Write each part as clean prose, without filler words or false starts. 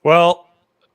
Well,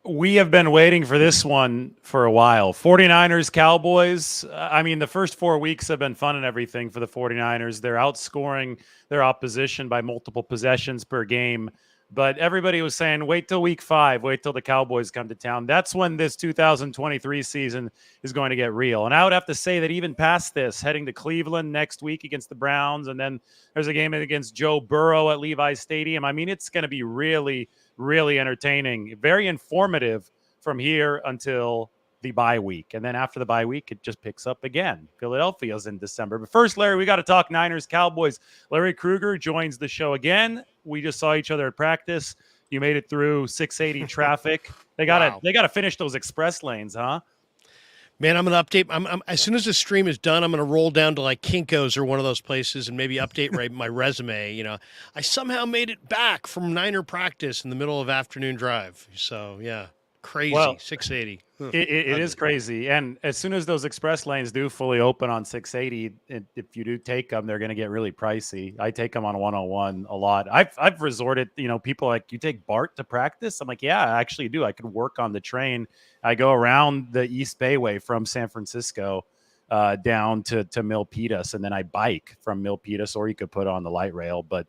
we have been waiting for this one for a while. 49ers-Cowboys. I mean, the first 4 weeks have been fun and everything for the 49ers. They're outscoring their opposition by multiple possessions per game. But everybody was saying, wait till week 5, wait till the Cowboys come to town. That's when this 2023 season is going to get real. And I would have to say that even past this, heading to Cleveland next week against the Browns, and then there's a game against Joe Burrow at Levi's Stadium. I mean, it's going to be really entertaining, very informative from here until the bye week. And then after the bye week, it just picks up again. Philadelphia's in December. But first, Larry, we got to talk Niners Cowboys. Larry Krueger joins the show again. We just saw each other at practice. You made it through 680 traffic. They gotta finish those express lanes, huh? Man, I'm going to update. I'm as soon as the stream is done, I'm going to roll down to like Kinko's or one of those places and maybe update my resume. I somehow made it back from Niner practice in the middle of afternoon drive. So, yeah, crazy. Well, 680. It is crazy. And as soon as those express lanes do fully open on 680, if you do take them, they're going to get really pricey. I take them on 101 a lot. I've resorted, people like, you take Bart to practice? I'm like, yeah, I actually do. I could work on the train. I go around the East Bayway from San Francisco down to Milpitas, and then I bike from Milpitas, or you could put on the light rail. But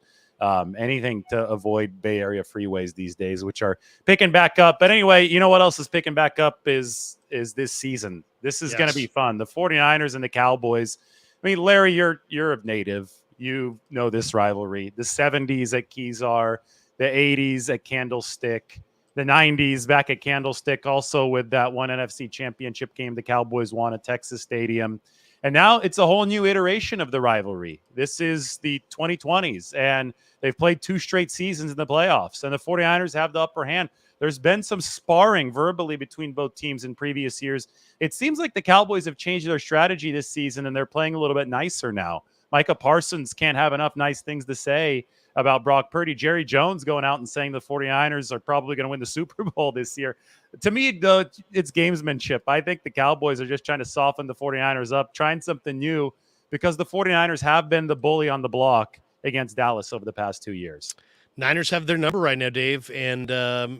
anything to avoid Bay Area freeways these days, which are picking back up. But anyway, you know what else is picking back up is this season. This is going to be fun. The 49ers and the Cowboys. I mean, Larry, you're a native. You know this rivalry. The 70s at Kezar, the 80s at Candlestick, the 90s back at Candlestick, also with that one NFC championship game the Cowboys won at Texas Stadium. And now it's a whole new iteration of the rivalry. This is the 2020s, and they've played 2 straight seasons in the playoffs, and the 49ers have the upper hand. There's been some sparring verbally between both teams in previous years. It seems like the Cowboys have changed their strategy this season, and they're playing a little bit nicer now. Micah Parsons can't have enough nice things to say about Brock Purdy. Jerry Jones going out and saying the 49ers are probably going to win the Super Bowl this year. To me, though, it's gamesmanship. I think the Cowboys are just trying to soften the 49ers up, trying something new, because the 49ers have been the bully on the block against Dallas over the past 2 years. Niners have their number right now, Dave, and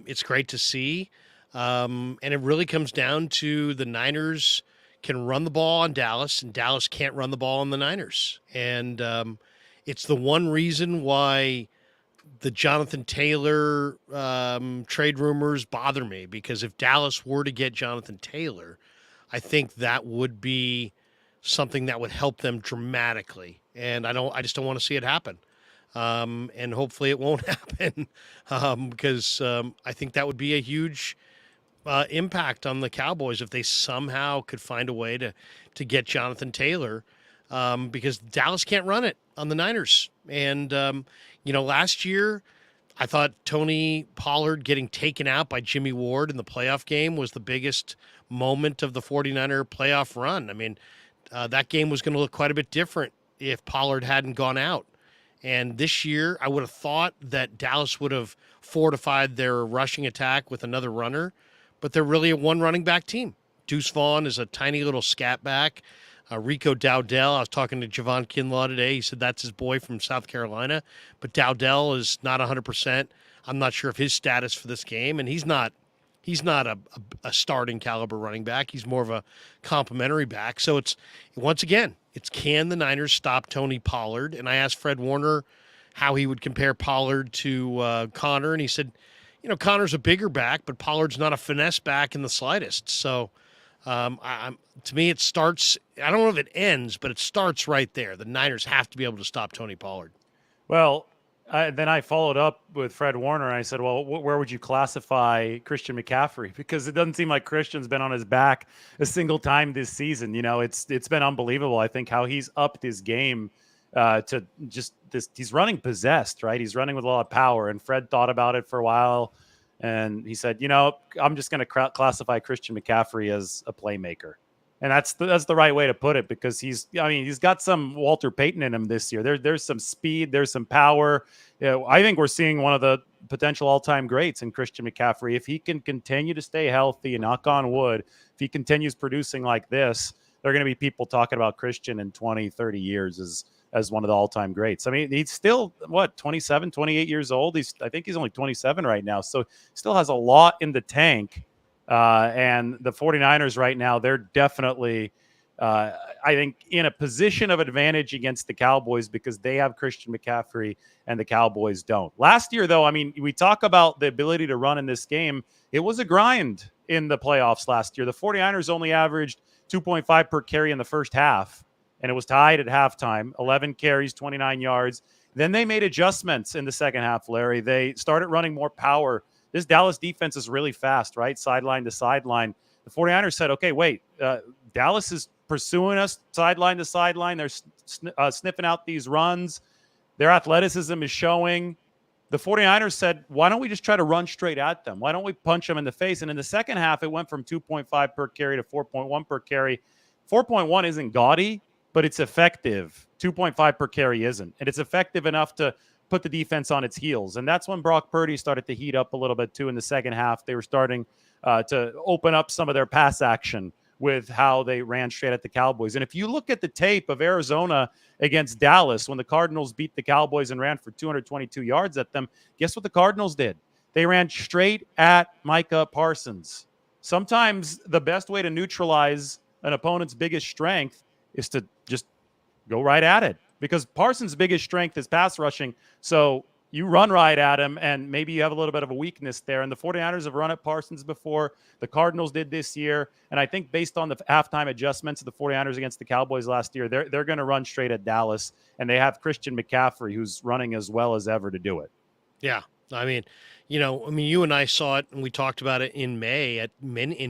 it's great to see. And it really comes down to the Niners can run the ball on Dallas, and Dallas can't run the ball on the Niners. And it's the one reason why the Jonathan Taylor trade rumors bother me, because if Dallas were to get Jonathan Taylor, I think that would be something that would help them dramatically. And I just don't want to see it happen. And hopefully it won't happen because I think that would be a huge impact on the Cowboys if they somehow could find a way to get Jonathan Taylor, because Dallas can't run it on the Niners. And, last year I thought Tony Pollard getting taken out by Jimmy Ward in the playoff game was the biggest moment of the 49er playoff run. I mean, that game was going to look quite a bit different if Pollard hadn't gone out. And this year, I would have thought that Dallas would have fortified their rushing attack with another runner, but they're really a one running back team. Deuce Vaughn is a tiny little scat back. Rico Dowdell, I was talking to Javon Kinlaw today. He said that's his boy from South Carolina, but Dowdell is not 100%. I'm not sure of his status for this game, and he's not a starting caliber running back. He's more of a complimentary back. So it's can the Niners stop Tony Pollard? And I asked Fred Warner how he would compare Pollard to Connor, and he said, Connor's a bigger back, but Pollard's not a finesse back in the slightest. So to me, it starts. I don't know if it ends, but it starts right there. The Niners have to be able to stop Tony Pollard. Well, then I followed up with Fred Warner, and I said, well, where would you classify Christian McCaffrey? Because it doesn't seem like Christian's been on his back a single time this season. It's been unbelievable, I think, how he's upped his game to just this. He's running possessed, right? He's running with a lot of power, and Fred thought about it for a while, and he said, I'm just going to classify Christian McCaffrey as a playmaker. And that's the right way to put it, because he's got some Walter Payton in him this year. There's some speed, there's some power. I think we're seeing one of the potential all-time greats in Christian McCaffrey. If he can continue to stay healthy, and knock on wood, if he continues producing like this, there are going to be people talking about Christian in 20, 30 years as as one of the all-time greats. I mean, he's still, 27, 28 years old. I think he's only 27 right now. So still has a lot in the tank. And the 49ers right now, they're definitely, I think, in a position of advantage against the Cowboys because they have Christian McCaffrey and the Cowboys don't. Last year, though, I mean, we talk about the ability to run in this game. It was a grind in the playoffs last year. The 49ers only averaged 2.5 per carry in the first half, and it was tied at halftime, 11 carries, 29 yards. Then they made adjustments in the second half, Larry. They started running more power. This Dallas defense is really fast, right? Sideline to sideline. The 49ers said, okay, wait, Dallas is pursuing us sideline to sideline. They're sniffing out these runs. Their athleticism is showing. The 49ers said, why don't we just try to run straight at them? Why don't we punch them in the face? And in the second half, it went from 2.5 per carry to 4.1 per carry. 4.1 isn't gaudy, but it's effective. 2.5 per carry isn't. And it's effective enough to put the defense on its heels. And that's when Brock Purdy started to heat up a little bit, too, in the second half. They were starting to open up some of their pass action with how they ran straight at the Cowboys. And if you look at the tape of Arizona against Dallas, when the Cardinals beat the Cowboys and ran for 222 yards at them, guess what the Cardinals did? They ran straight at Micah Parsons. Sometimes the best way to neutralize an opponent's biggest strength is to just go right at it, because Parsons' biggest strength is pass rushing. So you run right at him, and maybe you have a little bit of a weakness there. And the 49ers have run at Parsons before. The Cardinals did this year. And I think based on the halftime adjustments of the 49ers against the Cowboys last year, they're going to run straight at Dallas. And they have Christian McCaffrey, who's running as well as ever to do it. Yeah. I mean, you and I saw it, and we talked about it in May in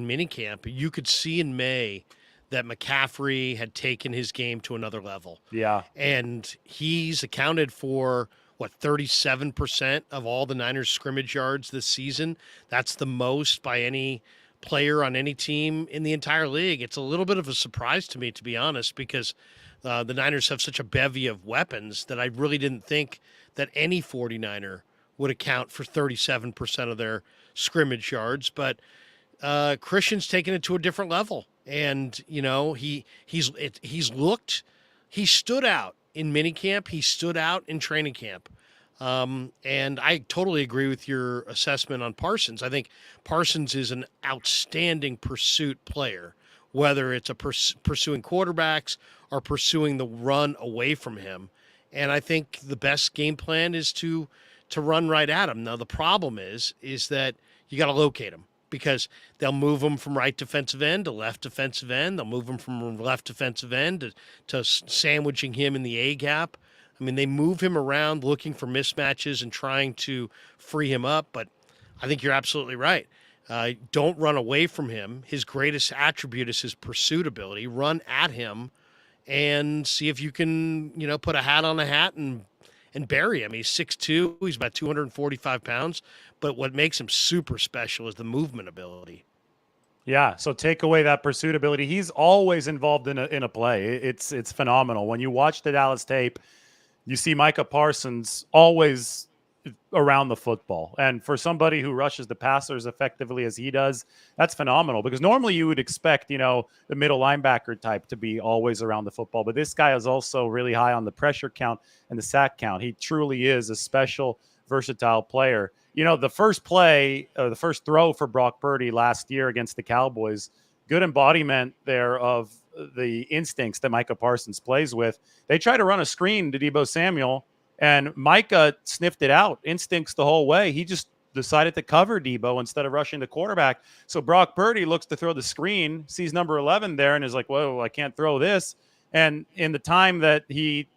minicamp. You could see in May that McCaffrey had taken his game to another level. Yeah. And he's accounted for 37% of all the Niners scrimmage yards this season. That's the most by any player on any team in the entire league. It's a little bit of a surprise to me, to be honest, because the Niners have such a bevy of weapons that I really didn't think that any 49er would account for 37% of their scrimmage yards. But Christian's taken it to a different level. And, he stood out in minicamp. He stood out in training camp. And I totally agree with your assessment on Parsons. I think Parsons is an outstanding pursuit player, whether it's pursuing quarterbacks or pursuing the run away from him. And I think the best game plan is to run right at him. Now, the problem is that you got to locate him, because they'll move him from right defensive end to left defensive end. They'll move him from left defensive end to sandwiching him in the A gap. I mean, they move him around looking for mismatches and trying to free him up. But I think you're absolutely right. Don't run away from him. His greatest attribute is his pursuit ability. Run at him and see if you can, put a hat on a hat and bury him. He's 6'2". He's about 245 pounds. But what makes him super special is the movement ability. Yeah, so take away that pursuit ability. He's always involved in a play. It's phenomenal. When you watch the Dallas tape, you see Micah Parsons always around the football. And for somebody who rushes the passer as effectively as he does, that's phenomenal, because normally you would expect, the middle linebacker type to be always around the football. But this guy is also really high on the pressure count and the sack count. He truly is a special, versatile player. The first play, the first throw for Brock Purdy last year against the Cowboys, good embodiment there of the instincts that Micah Parsons plays with. They tried to run a screen to Deebo Samuel, and Micah sniffed it out, instincts the whole way. He just decided to cover Deebo instead of rushing the quarterback. So Brock Purdy looks to throw the screen, sees number 11 there, and is like, whoa, I can't throw this. And in the time that he,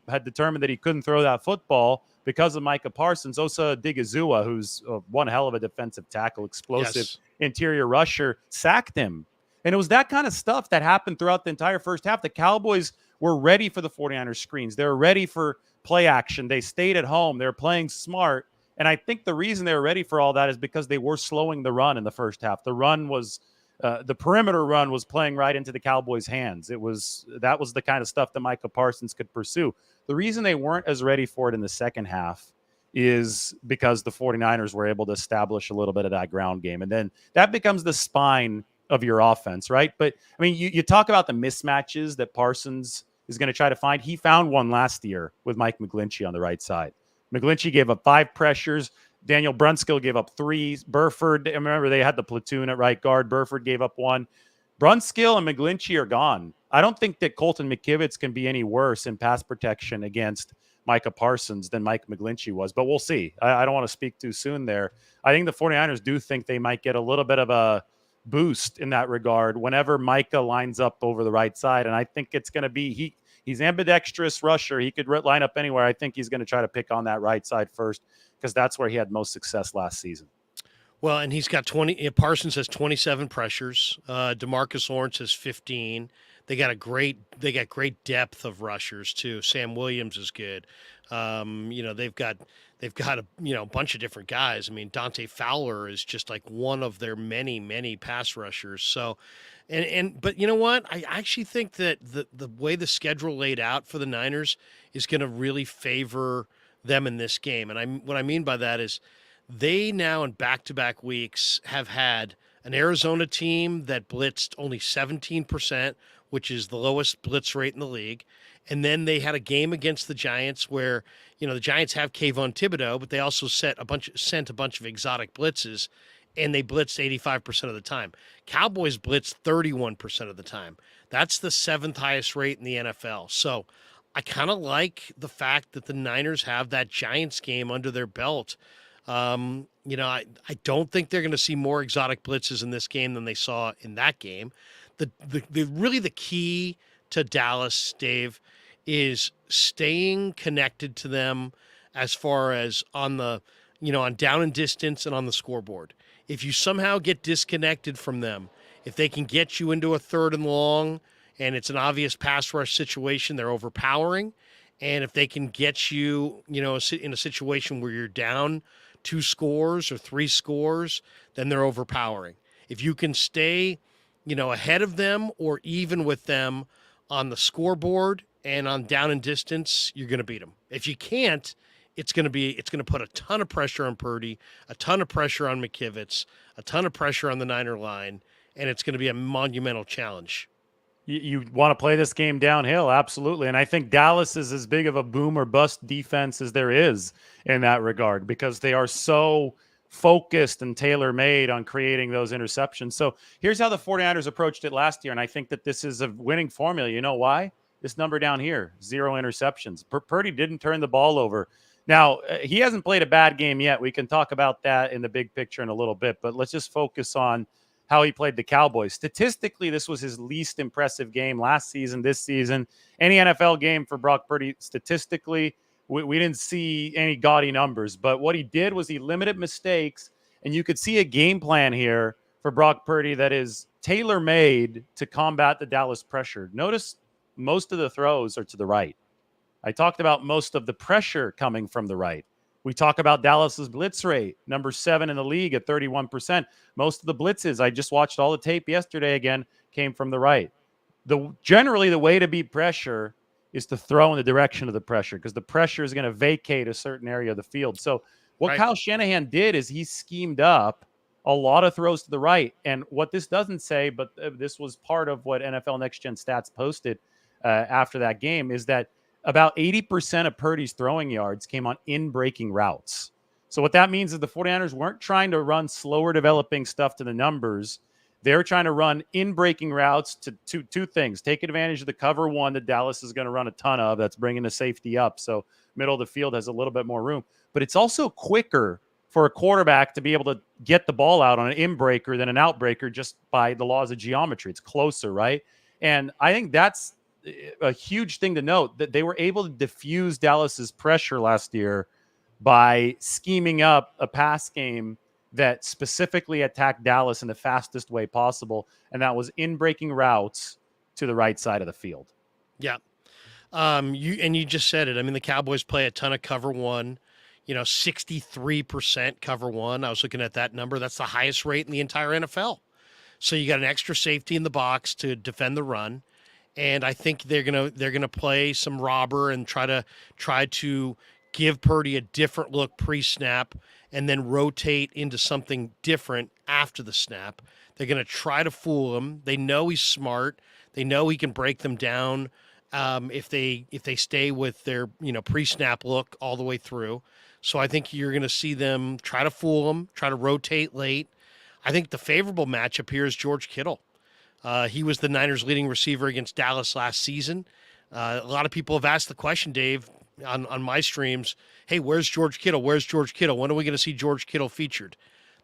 had determined that he couldn't throw that football because of Micah Parsons, Osa Digizua, who's one hell of a defensive tackle, explosive interior rusher, sacked him. And it was that kind of stuff that happened throughout the entire first half. The Cowboys were ready for the 49ers screens. They were ready for play action. They stayed at home. They were playing smart. And I think the reason they were ready for all that is because they were slowing the run in the first half. The run was the perimeter run was playing right into the Cowboys' hands. That was the kind of stuff that Micah Parsons could pursue. The reason they weren't as ready for it in the second half is because the 49ers were able to establish a little bit of that ground game. And then that becomes the spine of your offense, right? But, I mean, you talk about the mismatches that Parsons is going to try to find. He found one last year with Mike McGlinchey on the right side. McGlinchey gave up 5 pressures. Daniel Brunskill gave up 3. Burford, remember they had the platoon at right guard. Burford gave up 1. Brunskill and McGlinchey are gone. I don't think that Colton McKivitz can be any worse in pass protection against Micah Parsons than Mike McGlinchey was, but we'll see. I don't want to speak too soon there. I think the 49ers do think they might get a little bit of a boost in that regard whenever Micah lines up over the right side, and I think it's going to be he's ambidextrous rusher. He could line up anywhere. I think he's going to try to pick on that right side first because that's where he had most success last season. Well, and he's got 20. Parsons has 27 pressures. DeMarcus Lawrence has 15. They got great depth of rushers too. Sam Williams is good. They've got a bunch of different guys. I mean, Dante Fowler is just like one of their many pass rushers. So, but you know what? I actually think that the way the schedule laid out for the Niners is going to really favor them in this game. And what I mean by that is they now in back-to-back weeks have had an Arizona team that blitzed only 17%, which is the lowest blitz rate in the league. And then they had a game against the Giants where, the Giants have Kayvon Thibodeau, but they also sent a bunch of exotic blitzes, and they blitzed 85% of the time. Cowboys blitzed 31% of the time. That's the 7th highest rate in the NFL. So I kind of like the fact that the Niners have that Giants game under their belt. I don't think they're going to see more exotic blitzes in this game than they saw in that game. The key to Dallas, Dave, is staying connected to them as far as on down and distance and on the scoreboard. If you somehow get disconnected from them, if they can get you into a 3rd and long and it's an obvious pass rush situation, they're overpowering. And if they can get you, in a situation where you're down 2 scores or 3 scores, then they're overpowering. If you can stay, ahead of them or even with them on the scoreboard and on down and distance, you're going to beat them. If you can't, it's going to put a ton of pressure on Purdy, a ton of pressure on McKivitz, a ton of pressure on the Niner line, and it's going to be a monumental challenge. You want to play this game downhill, absolutely. And I think Dallas is as big of a boom or bust defense as there is in that regard because they are so focused and tailor-made on creating those interceptions. So here's how the 49ers approached it last year, and I think that this is a winning formula. You know why? This number down here, 0 interceptions. Purdy didn't turn the ball over. Now, he hasn't played a bad game yet. We can talk about that in the big picture in a little bit, but let's just focus on how he played the Cowboys. Statistically, this was his least impressive game last season, this season. Any NFL game for Brock Purdy, statistically, we didn't see any gaudy numbers. But what he did was he limited mistakes, and you could see a game plan here for Brock Purdy that is tailor-made to combat the Dallas pressure. Notice most of the throws are to the right. I talked about most of the pressure coming from the right. We talk about Dallas's blitz rate, number 7 in the league at 31%. Most of the blitzes, I just watched all the tape yesterday again, came from the right. Generally, the way to beat pressure is to throw in the direction of the pressure because the pressure is going to vacate a certain area of the field. So what Kyle Shanahan did is he schemed up a lot of throws to the right. And what this doesn't say, but this was part of what NFL Next Gen Stats posted after that game, is that about 80% of Purdy's throwing yards came on in-breaking routes. So what that means is the 49ers weren't trying to run slower developing stuff to the numbers. They're trying to run in-breaking routes to two things. Take advantage of the cover one that Dallas is going to run a ton of. That's bringing the safety up. So middle of the field has a little bit more room. But it's also quicker for a quarterback to be able to get the ball out on an in-breaker than an out-breaker just by the laws of geometry. It's closer, right? And I think that's a huge thing to note, that they were able to diffuse Dallas's pressure last year by scheming up a pass game that specifically attacked Dallas in the fastest way possible, and that was in breaking routes to the right side of the field. Yeah. You just said it. I mean, the Cowboys play a ton of cover one, 63% cover one. I was looking at that number. That's the highest rate in the entire NFL. So you got an extra safety in the box to defend the run. And I think they're gonna play some robber and try to give Purdy a different look pre-snap and then rotate into something different after the snap. They're going to try to fool him. They know he's smart. They know he can break them down if they stay with their pre-snap look all the way through. So I think you're going to see them try to fool them, try to rotate late. I think the favorable matchup here is George Kittle. He was the Niners' leading receiver against Dallas last season. A lot of people have asked the question, Dave, on my streams, hey, where's George Kittle? Where's George Kittle? When are we going to see George Kittle featured?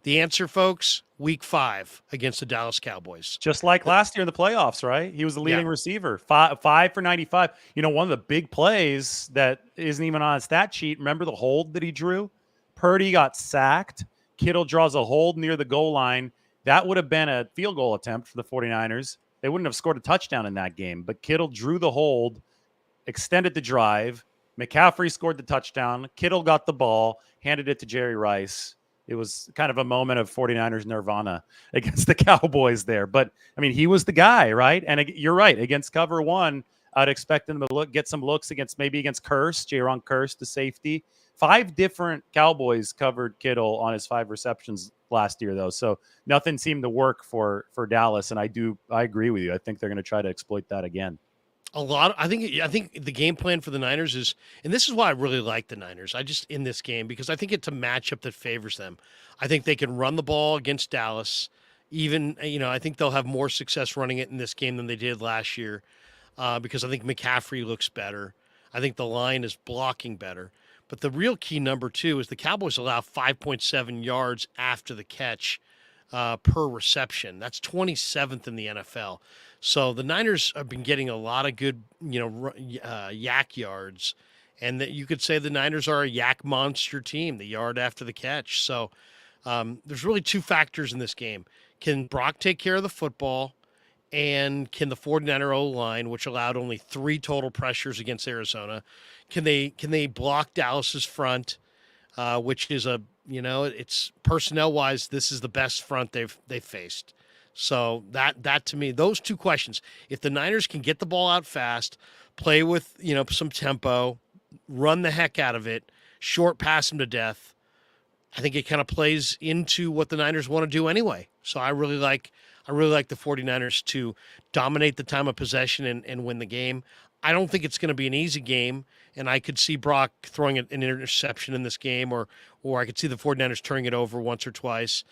The answer, folks, week 5 against the Dallas Cowboys. Just like last year in the playoffs, right? He was the leading Yeah. receiver, five for 95. One of the big plays that isn't even on a stat sheet. Remember the hold that he drew? Purdy got sacked. Kittle draws a hold near the goal line. That would have been a field goal attempt for the 49ers. They wouldn't have scored a touchdown in that game, but Kittle drew the hold, extended the drive. McCaffrey scored the touchdown. Kittle got the ball, handed it to Jerry Rice. It was kind of a moment of 49ers nirvana against the Cowboys there. But, I mean, he was the guy, right? And you're right. Against cover one, I'd expect him to get some looks against Curse, Jaron Curse, the safety. 5 different Cowboys covered Kittle on his 5 receptions last year, though. So nothing seemed to work for Dallas. And I agree with you. I think they're going to try to exploit that again. I think the game plan for the Niners is, and this is why I really like the Niners. In this game, because I think it's a matchup that favors them. I think they can run the ball against Dallas. Even, I think they'll have more success running it in this game than they did last year, because I think McCaffrey looks better. I think the line is blocking better. But the real key number 2 is the Cowboys allow 5.7 yards after the catch per reception. That's 27th in the NFL. So the Niners have been getting a lot of good, yak yards, and that you could say the Niners are a yak monster team, the yard after the catch. So there's really 2 factors in this game. Can Brock take care of the football, and can the 49er O-line, which allowed only 3 total pressures against Arizona, can they block Dallas's front, which is it's personnel-wise, this is the best front they've faced. So that to me, those 2 questions, if the Niners can get the ball out fast, play with, some tempo, run the heck out of it, short pass them to death, I think it kind of plays into what the Niners want to do anyway. So I really like the 49ers to dominate the time of possession and win the game. I don't think it's going to be an easy game, and I could see Brock throwing an interception in this game, or I could see the 49ers turning it over once or twice.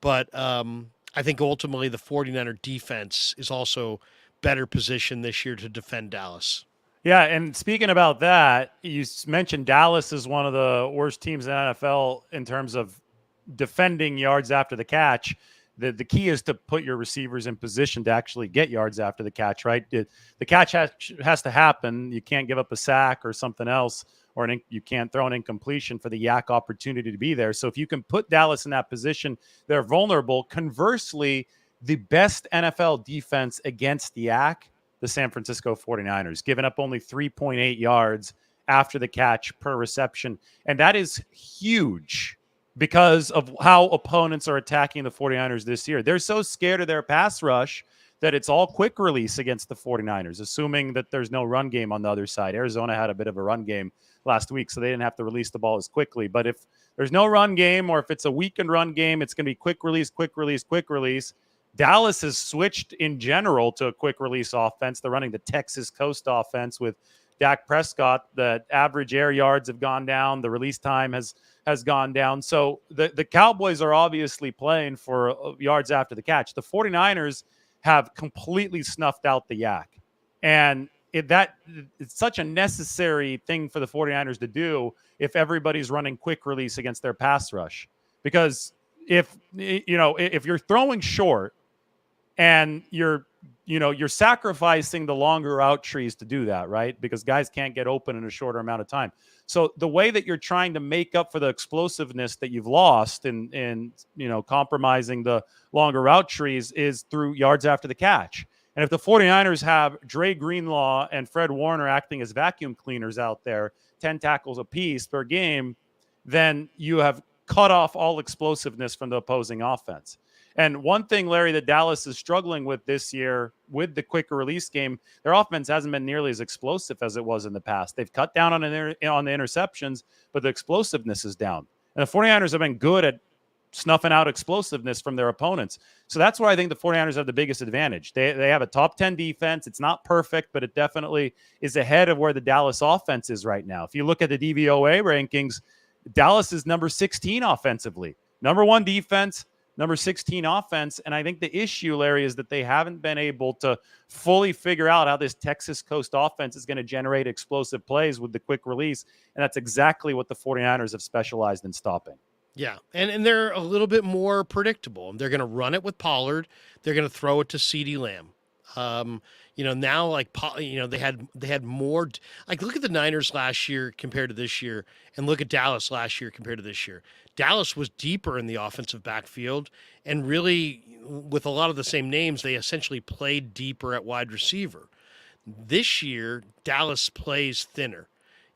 But I think ultimately the 49er defense is also better positioned this year to defend Dallas. Yeah, and speaking about that, you mentioned Dallas is one of the worst teams in the NFL in terms of defending yards after the catch. The key is to put your receivers in position to actually get yards after the catch, right? The catch has to happen. You can't give up a sack or something else, or you can't throw an incompletion for the yak opportunity to be there. So if you can put Dallas in that position, they're vulnerable. Conversely, the best NFL defense against the yak, the San Francisco 49ers, giving up only 3.8 yards after the catch per reception. And that is huge because of how opponents are attacking the 49ers this year. They're so scared of their pass rush that it's all quick release against the 49ers, assuming that there's no run game on the other side. Arizona had a bit of a run game last week, so they didn't have to release the ball as quickly. But if there's no run game, or if it's a weakened run game, it's going to be quick release, quick release, quick release. Dallas has switched in general to a quick release offense. They're running the Texas Coast offense with Dak Prescott. The average air yards have gone down. The release time has gone down. So the Cowboys are obviously playing for yards after the catch. The 49ers have completely snuffed out the yak. And it's such a necessary thing for the 49ers to do if everybody's running quick release against their pass rush. Because if you're throwing short and you're sacrificing the longer out trees to do that, right? Because guys can't get open in a shorter amount of time. So the way that you're trying to make up for the explosiveness that you've lost in compromising the longer route trees is through yards after the catch. And if the 49ers have Dre Greenlaw and Fred Warner acting as vacuum cleaners out there, 10 tackles apiece per game, then you have cut off all explosiveness from the opposing offense. And one thing, Larry, that Dallas is struggling with this year with the quicker release game, their offense hasn't been nearly as explosive as it was in the past. They've cut down on the interceptions, but the explosiveness is down. And the 49ers have been good at snuffing out explosiveness from their opponents. So that's where I think the 49ers have the biggest advantage. They have a top 10 defense. It's not perfect, but it definitely is ahead of where the Dallas offense is right now. If you look at the DVOA rankings, Dallas is number 16 offensively, number 1 defense, number 16 offense. And I think the issue, Larry, is that they haven't been able to fully figure out how this Texas Coast offense is going to generate explosive plays with the quick release. And that's exactly what the 49ers have specialized in stopping. Yeah, and they're a little bit more predictable. They're going to run it with Pollard. They're going to throw it to CeeDee Lamb. Now like they had more. Like look at the Niners last year compared to this year, and look at Dallas last year compared to this year. Dallas was deeper in the offensive backfield, and really with a lot of the same names, they essentially played deeper at wide receiver. This year, Dallas plays thinner.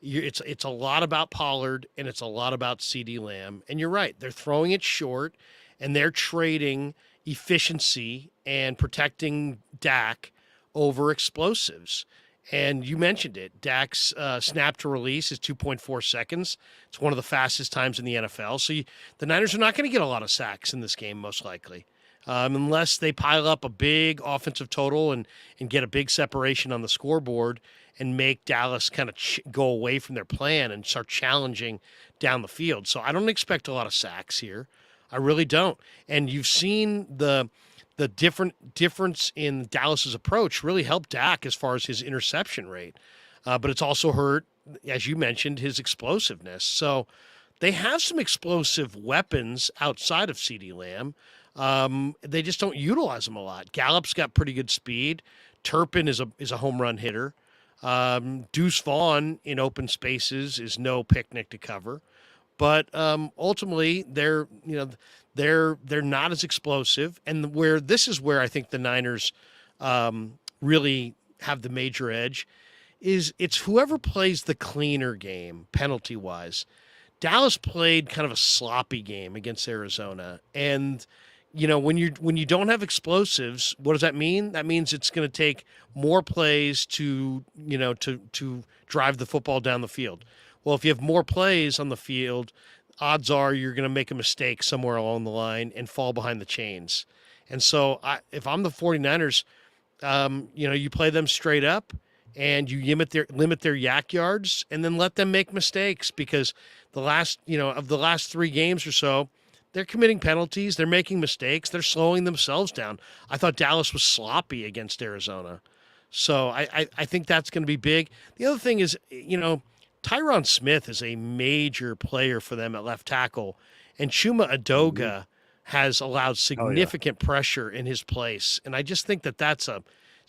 It's a lot about Pollard and it's a lot about CeeDee Lamb. And you're right, they're throwing it short and they're trading efficiency and protecting Dak over explosives. And you mentioned it. Dak's snap to release is 2.4 seconds. It's one of the fastest times in the NFL. So the Niners are not going to get a lot of sacks in this game, most likely, unless they pile up a big offensive total and get a big separation on the scoreboard and make Dallas kind of go away from their plan and start challenging down the field. So I don't expect a lot of sacks here. I really don't. And you've seen the difference in Dallas's approach really helped Dak as far as his interception rate. But it's also hurt, as you mentioned, his explosiveness. So they have some explosive weapons outside of CeeDee Lamb. They just don't utilize them a lot. Gallup's got pretty good speed. Turpin is a home run hitter. Deuce Vaughn in open spaces is no picnic to cover, but ultimately they're not as explosive. And this is where I think the Niners really have the major edge is it's whoever plays the cleaner game penalty wise. Dallas played kind of a sloppy game against Arizona, and when you don't have explosives, what does that mean? That means it's going to take more plays to drive the football down the field. Well, if you have more plays on the field, odds are you're going to make a mistake somewhere along the line and fall behind the chains. And so if I'm the 49ers, you play them straight up and you limit their yak yards and then let them make mistakes, because of the last 3 games or so, they're committing penalties. They're making mistakes. They're slowing themselves down. I thought Dallas was sloppy against Arizona. So I think that's going to be big. The other thing is, Tyron Smith is a major player for them at left tackle, and Chuma Adoga has allowed significant pressure in his place. And I just think that's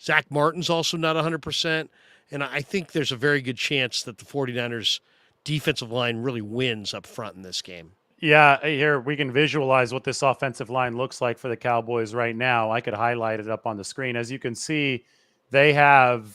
Zach Martin's also not 100%. And I think there's a very good chance that the 49ers defensive line really wins up front in this game. Yeah, here we can visualize what this offensive line looks like for the Cowboys right now. I could highlight it up on the screen. As you can see, they have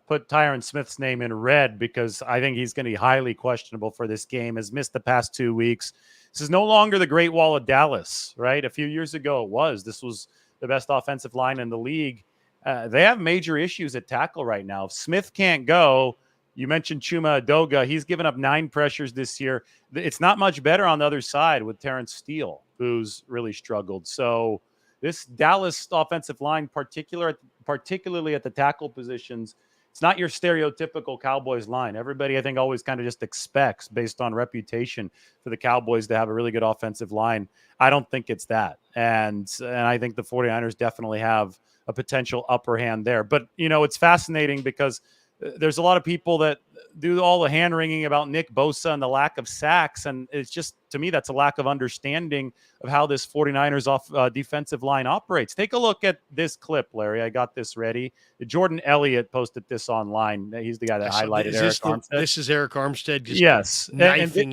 put Tyron Smith's name in red because I think he's going to be highly questionable for this game. Has missed the past 2 weeks. This is no longer the Great Wall of Dallas, right? A few years ago it was. This was the best offensive line in the league. They have major issues at tackle right now. If Smith can't go, you mentioned Chuma Adoga. He's given up 9 pressures this year. It's not much better on the other side with Terrence Steele, who's really struggled. So this Dallas offensive line, particularly at the tackle positions, it's not your stereotypical Cowboys line. Everybody, I think, always kind of just expects, based on reputation, for the Cowboys to have a really good offensive line. I don't think it's that. And I think the 49ers definitely have a potential upper hand there. But, it's fascinating because there's a lot of people that do all the hand-wringing about Nick Bosa and the lack of sacks, and it's just, to me, that's a lack of understanding of how this 49ers defensive line operates. Take a look at this clip, Larry. I got this ready. Jordan Elliott posted this online. He's the guy that highlighted Eric Armstead. This is Eric Armstead just knifing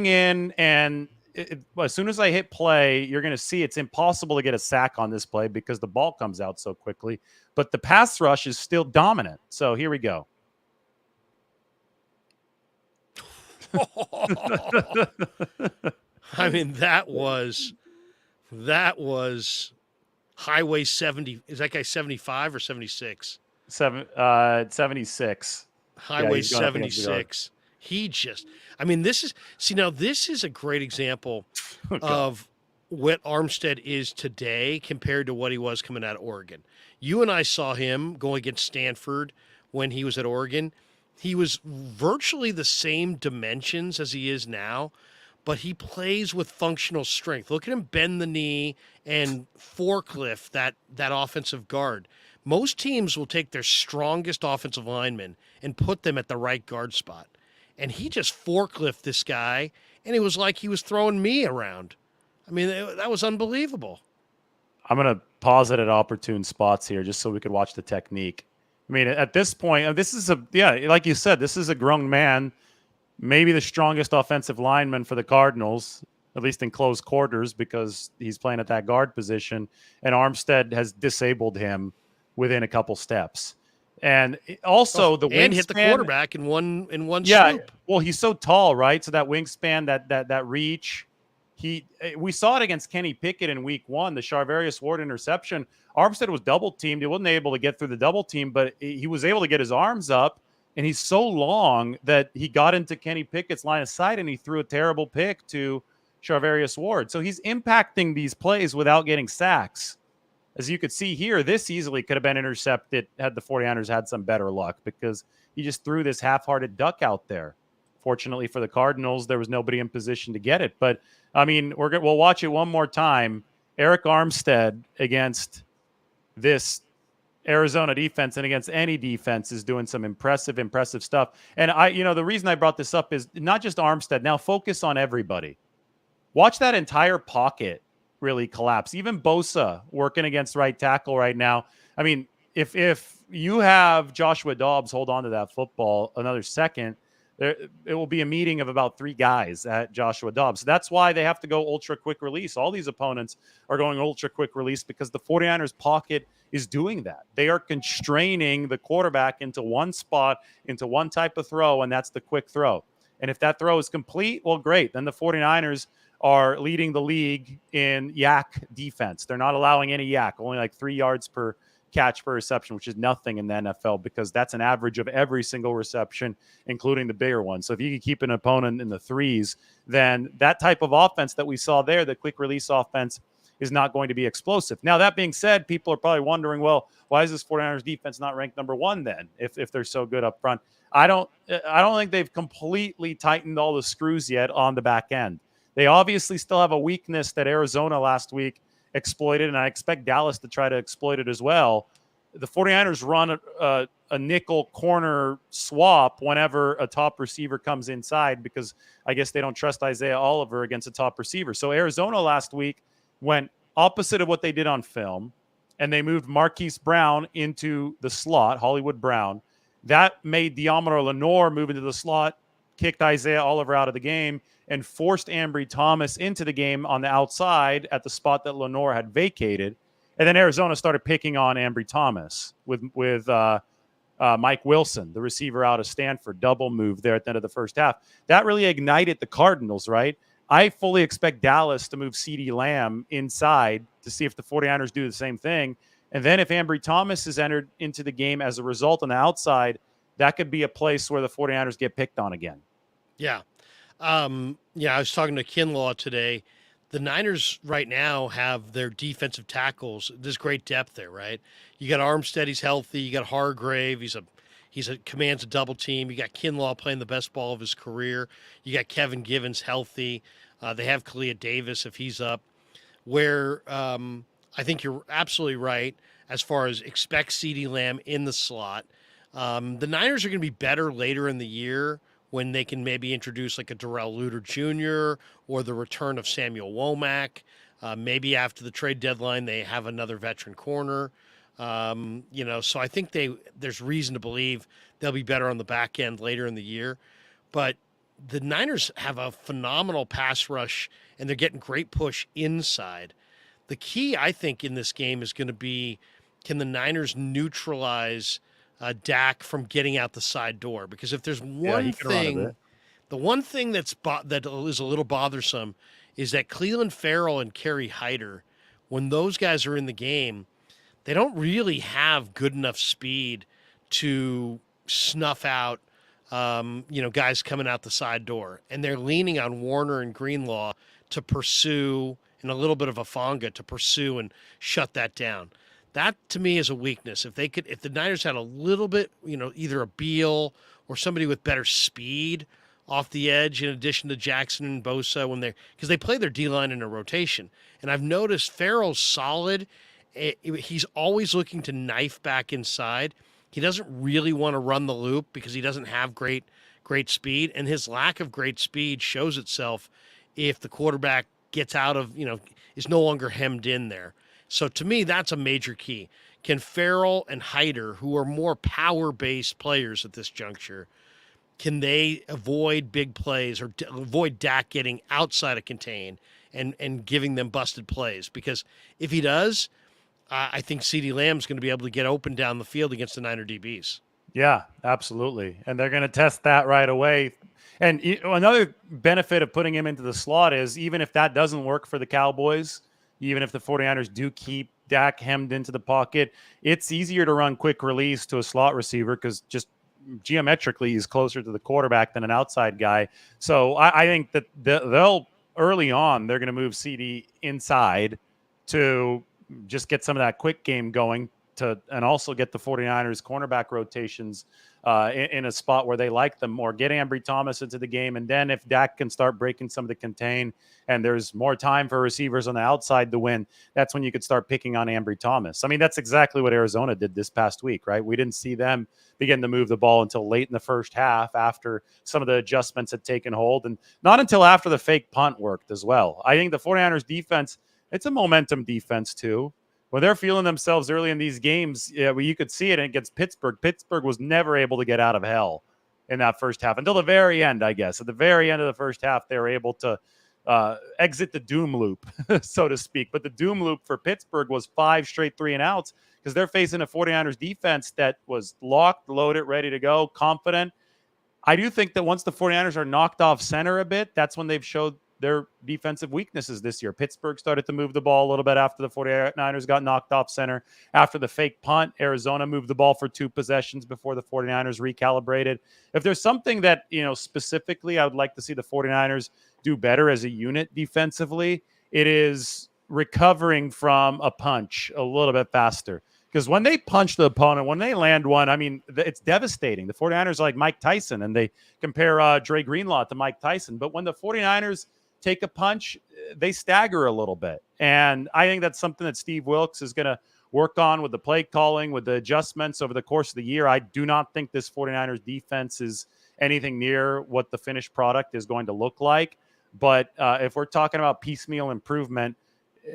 in. And as soon as I hit play, you're going to see it's impossible to get a sack on this play because the ball comes out so quickly. But the pass rush is still dominant. So here we go. I mean, that was Highway 70. Is that guy 75 or 76? 76. Highway 76. I mean, this is a great example Oh, God. of what Armstead is today compared to what he was coming out of Oregon. You and I saw him go against Stanford when he was at Oregon. He was virtually the same dimensions as he is now, but he plays with functional strength. Look at him bend the knee and forklift that offensive guard. Most teams will take their strongest offensive linemen and put them at the right guard spot. And he just forklift this guy, and it was like he was throwing me around. I mean, that was unbelievable. I'm going to pause it at opportune spots here just so we could watch the technique. I mean, at this point, this is like you said, this is a grown man, maybe the strongest offensive lineman for the Cardinals, at least in close quarters, because he's playing at that guard position. And Armstead has disabled him within a couple steps. And also the and hit the wingspan. quarterback in one Yeah, swoop. well, he's so tall, right? So that wingspan, that reach, we saw it against Kenny Pickett in Week 1, the Charvarius Ward interception. Armstead was double teamed; he wasn't able to get through the double team, but he was able to get his arms up, and he's so long that he got into Kenny Pickett's line of sight, and he threw a terrible pick to Charvarius Ward. So he's impacting these plays without getting sacks. As you could see here, this easily could have been intercepted had the 49ers had some better luck, because he just threw this half-hearted duck out there. Fortunately for the Cardinals, there was nobody in position to get it. But, I mean, we'll watch it one more time. Eric Armstead against this Arizona defense and against any defense is doing some impressive stuff. And the reason I brought this up is not just Armstead. Now focus on everybody. Watch that entire pocket really collapse. Even Bosa working against right tackle right now. I mean, if you have Joshua Dobbs hold on to that football another second, it will be a meeting of about 3 guys at Joshua Dobbs. So that's why they have to go ultra quick release. All these opponents are going ultra quick release because the 49ers pocket is doing that. They are constraining the quarterback into one spot, into one type of throw, and that's the quick throw. And if that throw is complete, well, great. Then the 49ers are leading the league in yak defense. They're not allowing any yak, only like 3 yards per catch per reception, which is nothing in the NFL, because that's an average of every single reception, including the bigger ones. So if you can keep an opponent in the 3s, then that type of offense that we saw there, the quick release offense, is not going to be explosive. Now, that being said, people are probably wondering, well, why is this 49ers defense not ranked number 1 then, if they're so good up front? I don't think they've completely tightened all the screws yet on the back end. They obviously still have a weakness that Arizona last week exploited, and I expect Dallas to try to exploit it as well. The 49ers run a nickel corner swap whenever a top receiver comes inside, because I guess they don't trust Isaiah Oliver against a top receiver. So Arizona last week went opposite of what they did on film, and they moved Marquise Brown into the slot, Hollywood Brown. That made Deommodore Lenoir move into the slot, kicked Isaiah Oliver out of the game, and forced Ambry Thomas into the game on the outside at the spot that Lenoir had vacated. And then Arizona started picking on Ambry Thomas with Mike Wilson, the receiver out of Stanford, double move there at the end of the first half. That really ignited the Cardinals, right? I fully expect Dallas to move CeeDee Lamb inside to see if the 49ers do the same thing. And then if Ambry Thomas is entered into the game as a result on the outside, that could be a place where the 49ers get picked on again. Yeah. I was talking to Kinlaw today. The Niners right now have their defensive tackles. There's great depth there, right? You got Armstead, he's healthy. You got Hargrave, he's commands a double team. You got Kinlaw playing the best ball of his career. You got Kevin Givens healthy. They have Kalia Davis if he's up. Where I think you're absolutely right as far as expect CeeDee Lamb in the slot. The Niners are going to be better later in the year when they can maybe introduce like a Darrell Luter Jr. or the return of Samuel Womack. Maybe after the trade deadline, they have another veteran corner. So I think there's reason to believe they'll be better on the back end later in the year. But the Niners have a phenomenal pass rush, and they're getting great push inside. The key, I think, in this game is going to be, can the Niners neutralize Dak from getting out the side door? Because if there's one thing, the one thing that is a little bothersome is that Cleveland Farrell and Kerry Hyder, when those guys are in the game, they don't really have good enough speed to snuff out guys coming out the side door, and they're leaning on Warner and Greenlaw to pursue, and a little bit of a Fonga to pursue and shut that down. That to me is a weakness. If the Niners had a little bit, either a Beal or somebody with better speed off the edge, in addition to Jackson and Bosa, because they play their D line in a rotation, and I've noticed Farrell's solid. He's always looking to knife back inside. He doesn't really want to run the loop because he doesn't have great speed, and his lack of great speed shows itself if the quarterback gets out of, is no longer hemmed in there. So to me, that's a major key. Can Farrell and Hyder, who are more power-based players at this juncture, can they avoid big plays or avoid Dak getting outside of contain and giving them busted plays? Because if he does, I think CeeDee Lamb's going to be able to get open down the field against the Niner DBs. Yeah, absolutely. And they're going to test that right away. And another benefit of putting him into the slot is even if that doesn't work for the Cowboys, even if the 49ers do keep Dak hemmed into the pocket, it's easier to run quick release to a slot receiver because just geometrically he's closer to the quarterback than an outside guy. So I think that they'll early on, they're going to move CD inside to just get some of that quick game going and also get the 49ers cornerback rotations in a spot where they like them more. Get Ambry Thomas into the game, and then if Dak can start breaking some of the contain and there's more time for receivers on the outside to win, that's when you could start picking on Ambry Thomas. I mean, that's exactly what Arizona did this past week, right? We didn't see them begin to move the ball until late in the first half after some of the adjustments had taken hold, and not until after the fake punt worked as well. I think the 49ers defense, it's a momentum defense too. When they're feeling themselves early in these games, you could see it against Pittsburgh. Pittsburgh was never able to get out of hell in that first half until the very end, I guess. At the very end of the first half, they were able to exit the doom loop, so to speak. But the doom loop for Pittsburgh was 5 straight 3-and-outs because they're facing a 49ers defense that was locked, loaded, ready to go, confident. I do think that once the 49ers are knocked off center a bit, that's when they've showed their defensive weaknesses this year. Pittsburgh started to move the ball a little bit after the 49ers got knocked off center. After the fake punt, Arizona moved the ball for 2 possessions before the 49ers recalibrated. If there's something that, specifically I would like to see the 49ers do better as a unit defensively, it is recovering from a punch a little bit faster. Because when they punch the opponent, when they land one, I mean, it's devastating. The 49ers are like Mike Tyson, and they compare Dre Greenlaw to Mike Tyson. But when the 49ers take a punch, they stagger a little bit. And I think that's something that Steve Wilkes is going to work on with the play calling, with the adjustments over the course of the year. I do not think this 49ers defense is anything near what the finished product is going to look like. But if we're talking about piecemeal improvement,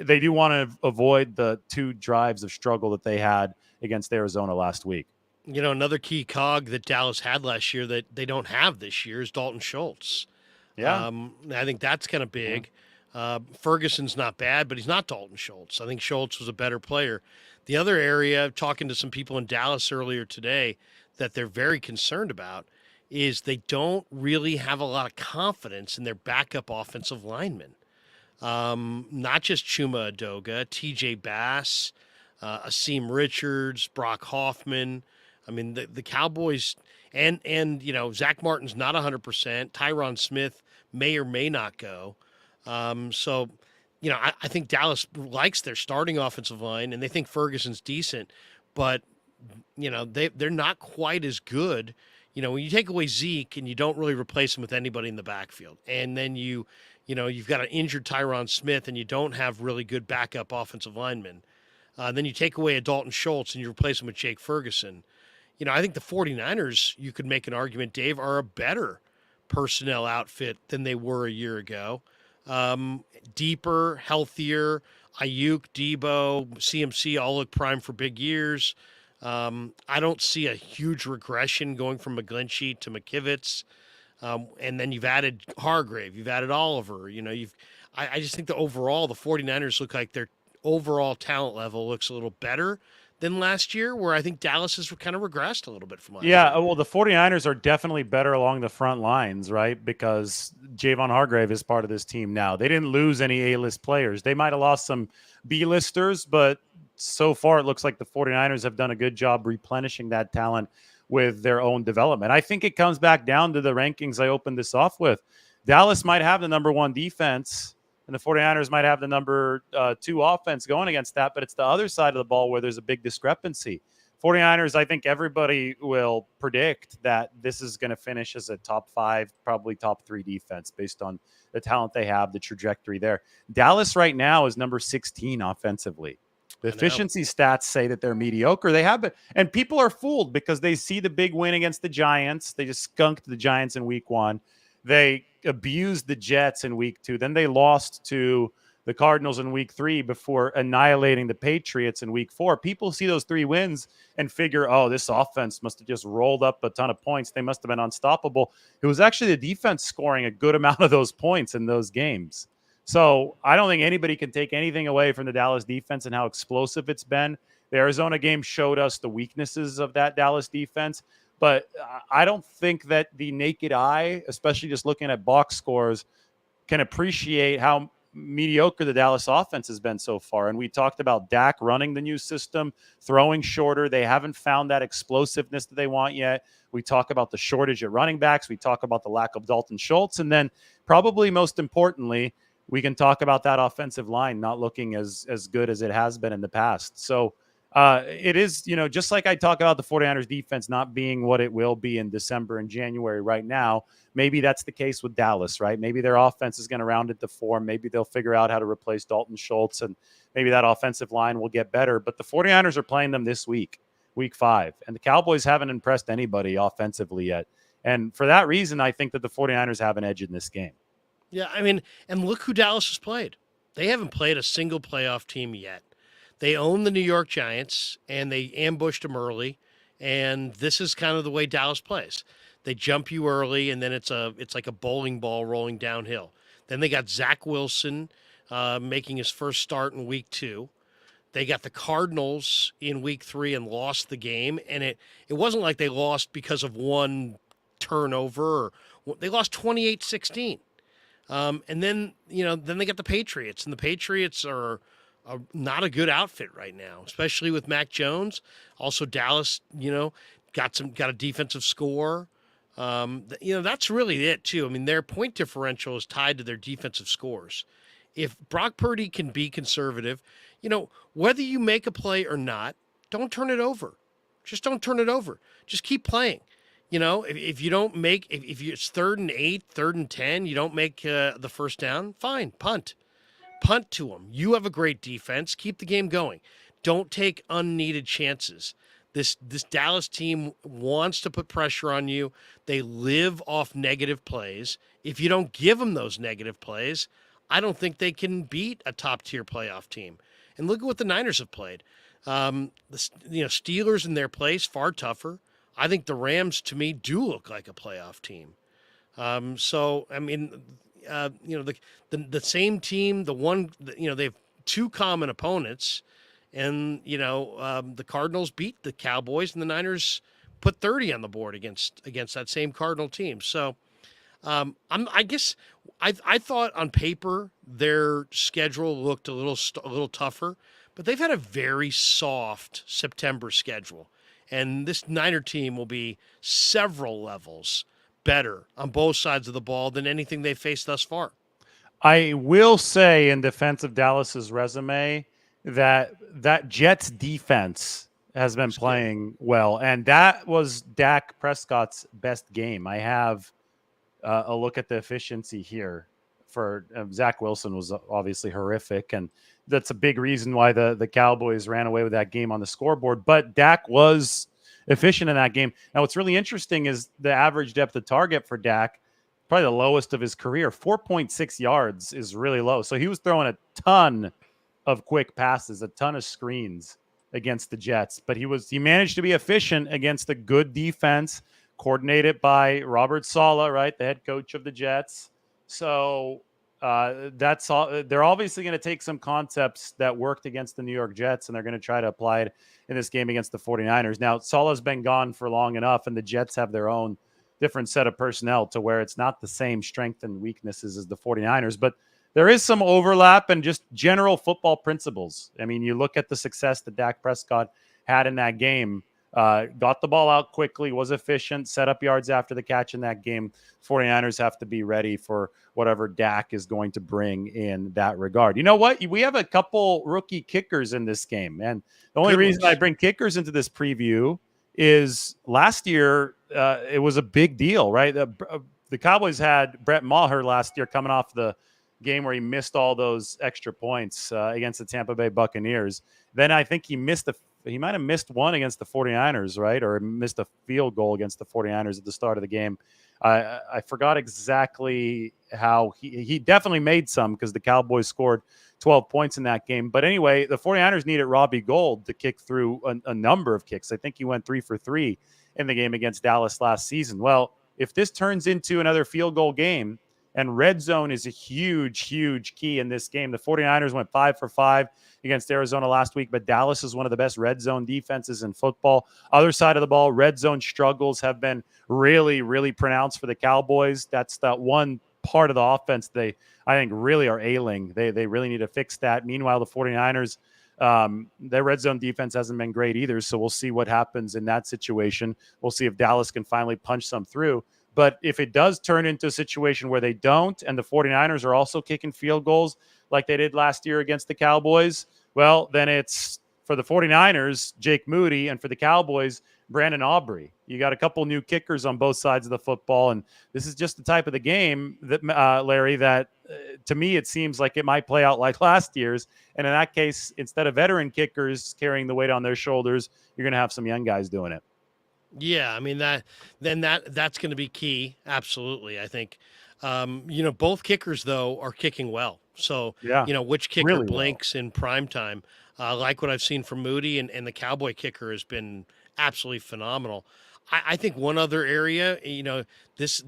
they do want to avoid the 2 drives of struggle that they had against Arizona last week. Another key cog that Dallas had last year that they don't have this year is Dalton Schultz. Yeah. I think that's kind of big. Ferguson's not bad, but he's not Dalton Schultz. I think Schultz was a better player. The other area, talking to some people in Dallas earlier today, that they're very concerned about is they don't really have a lot of confidence in their backup offensive linemen. Not just Chuma Adoga, TJ Bass, Asim Richards, Brock Hoffman. I mean, the Cowboys and Zach Martin's not 100%. Tyron Smith may or may not go. So, I think Dallas likes their starting offensive line, and they think Ferguson's decent, but, they're not quite as good. When you take away Zeke and you don't really replace him with anybody in the backfield, and then you've got an injured Tyron Smith and you don't have really good backup offensive linemen, then you take away a Dalton Schultz and you replace him with Jake Ferguson. I think the 49ers, you could make an argument, Dave, are a better personnel outfit than they were a year ago. Deeper, healthier, Ayuk, Debo, CMC all look prime for big years. I don't see a huge regression going from McGlinchey to McKivitz. And then you've added Hargrave, you've added Oliver. I just think the 49ers look like their overall talent level looks a little better than last year, where I think Dallas has kind of regressed a little bit from last year. Yeah, well, the 49ers are definitely better along the front lines, right? Because Javon Hargrave is part of this team now. They didn't lose any A-list players. They might have lost some B-listers, but so far it looks like the 49ers have done a good job replenishing that talent with their own development. I think it comes back down to the rankings I opened this off with. Dallas might have the number 1 defense, and the 49ers might have the number 2 offense going against that, but it's the other side of the ball where there's a big discrepancy. 49ers, I think everybody will predict that this is going to finish as a top 5, probably top 3 defense based on the talent they have, the trajectory there. Dallas right now is number 16 offensively. The efficiency stats say that they're mediocre. They have been, and people are fooled because they see the big win against the Giants. They just skunked the Giants in week 1. They abused the Jets in week 2. Then they lost to the Cardinals in week 3 before annihilating the Patriots in week 4. People see those 3 wins and figure, oh, this offense must have just rolled up a ton of points. They must have been unstoppable. It was actually the defense scoring a good amount of those points in those games. So I don't think anybody can take anything away from the Dallas defense and how explosive it's been. The Arizona game showed us the weaknesses of that Dallas defense. But I don't think that the naked eye, especially just looking at box scores, can appreciate how mediocre the Dallas offense has been so far. And we talked about Dak running the new system, throwing shorter. They haven't found that explosiveness that they want yet. We talk about the shortage at running backs. We talk about the lack of Dalton Schultz. And then probably most importantly, we can talk about that offensive line not looking as good as it has been in the past. So it is, just like I talk about the 49ers defense not being what it will be in December and January right now, maybe that's the case with Dallas, right? Maybe their offense is going to round into form. Maybe they'll figure out how to replace Dalton Schultz, and maybe that offensive line will get better. But the 49ers are playing them this week, week 5, and the Cowboys haven't impressed anybody offensively yet. And for that reason, I think that the 49ers have an edge in this game. Yeah, I mean, and look who Dallas has played. They haven't played a single playoff team yet. They own the New York Giants, and they ambushed them early, and this is kind of the way Dallas plays. They jump you early, and then it's like a bowling ball rolling downhill. Then they got Zach Wilson making his first start in week 2. They got the Cardinals in week 3 and lost the game, and it wasn't like they lost because of one turnover. They lost 28-16. And then they got the Patriots, and the Patriots are not a good outfit right now, especially with Mac Jones. Also, Dallas, got a defensive score. That's really it too. I mean, their point differential is tied to their defensive scores. If Brock Purdy can be conservative, whether you make a play or not, don't turn it over. Just don't turn it over. Just keep playing. If you don't make, if it's 3rd and 8, 3rd and 10, you don't make the first down, fine, punt to them. You have a great defense. Keep the game going. Don't take unneeded chances. This Dallas team wants to put pressure on you. They live off negative plays. If you don't give them those negative plays, I don't think they can beat a top-tier playoff team. And look at what the Niners have played. The Steelers in their place, far tougher. I think the Rams, to me, do look like a playoff team. The same team, they have 2 common opponents, and the Cardinals beat the Cowboys, and the Niners put 30 on the board against that same Cardinal team. So, I guess I thought on paper their schedule looked a little tougher, but they've had a very soft September schedule. And this Niner team will be several levels better on both sides of the ball than anything they've faced thus far. I will say in defense of Dallas's resume that Jets defense has been playing well. And that was Dak Prescott's best game. I have a look at the efficiency here for Zach Wilson was obviously horrific. And that's a big reason why the Cowboys ran away with that game on the scoreboard. But Dak was efficient in that game. Now, what's really interesting is the average depth of target for Dak, probably the lowest of his career. 4.6 yards is really low. So he was throwing a ton of quick passes, a ton of screens against the Jets. But he managed to be efficient against a good defense, coordinated by Robert Saleh, right, the head coach of the Jets. So that's all. They're obviously going to take some concepts that worked against the New York Jets, and they're going to try to apply it in this game against the 49ers. Now, Saleh's been gone for long enough, and the Jets have their own different set of personnel to where it's not the same strength and weaknesses as the 49ers, but there is some overlap and just general football principles. I mean, you look at the success that Dak Prescott had in that game. got the ball out quickly, was efficient, set up yards after the catch in that game. 49ers have to be ready for whatever Dak is going to bring in that regard. You know what? We have a couple rookie kickers in this game. And the only reason I bring kickers into this preview is last year it was a big deal, right? The Cowboys had Brett Maher last year coming off the game where he missed all those extra points against the Tampa Bay Buccaneers. Then I think he might have missed one against the 49ers, right? Or missed a field goal against the 49ers at the start of the game. I forgot exactly how he definitely made some because the Cowboys scored 12 points in that game. But anyway, the 49ers needed Robbie Gould to kick through a number of kicks. I think he went 3 for 3 in the game against Dallas last season. Well, if this turns into another field goal game, and red zone is a huge, huge key in this game. The 49ers went 5 for 5 against Arizona last week, but Dallas is one of the best red zone defenses in football. Other side of the ball, red zone struggles have been really, really pronounced for the Cowboys. That's that one part of the offense I think really are ailing. They really need to fix that. Meanwhile, the 49ers, their red zone defense hasn't been great either, so we'll see what happens in that situation. We'll see if Dallas can finally punch some through. But if it does turn into a situation where they don't, and the 49ers are also kicking field goals like they did last year against the Cowboys, well, then it's for the 49ers, Jake Moody, and for the Cowboys, Brandon Aubrey. You got a couple new kickers on both sides of the football, and this is just the type of the game that, Larry, that to me it seems like it might play out like last year's. And in that case, instead of veteran kickers carrying the weight on their shoulders, you're going to have some young guys doing it. Yeah, I mean that's going to be key. Absolutely, I think. Both kickers though are kicking well. So yeah, which kicker really blinks in prime time? Like what I've seen from Moody and the Cowboy kicker has been absolutely phenomenal. I think one other area, this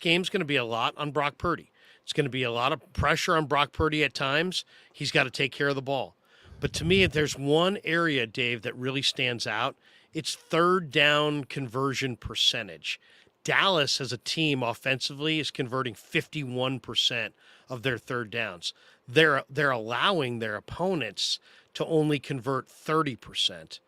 game's going to be a lot on Brock Purdy. It's going to be a lot of pressure on Brock Purdy at times. He's got to take care of the ball. But to me, if there's one area, Dave, that really stands out, it's third down conversion percentage. Dallas as a team offensively is converting 51% of their third downs. They're allowing their opponents to only convert 30%.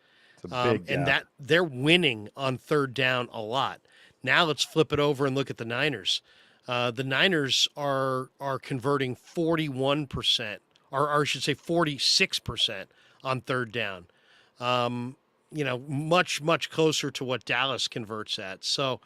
And that they're winning on third down a lot. Now let's flip it over and look at the Niners. The Niners are converting 41%, or I should say 46% on third down. Much, much closer to what Dallas converts at. So,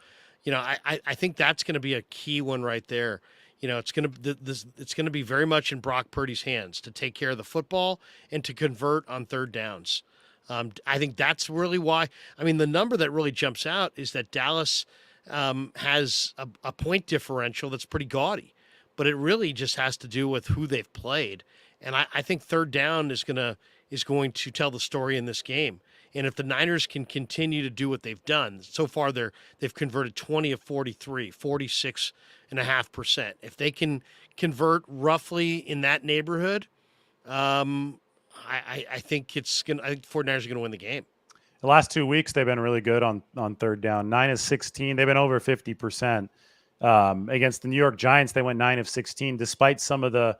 I think that's going to be a key one right there. It's going to be very much in Brock Purdy's hands to take care of the football and to convert on third downs. I think that's really why. I mean, the number that really jumps out is that Dallas has a point differential that's pretty gaudy, but it really just has to do with who they've played. And I think third down is going to tell the story in this game. And if the Niners can continue to do what they've done so far, they've converted 20 of 43, 46.5%. If they can convert roughly in that neighborhood, I think I think 49ers are going to win the game. The last 2 weeks, they've been really good on third down. 9 of 16. They've been over 50%. Against the New York Giants, they went 9 of 16, despite some of the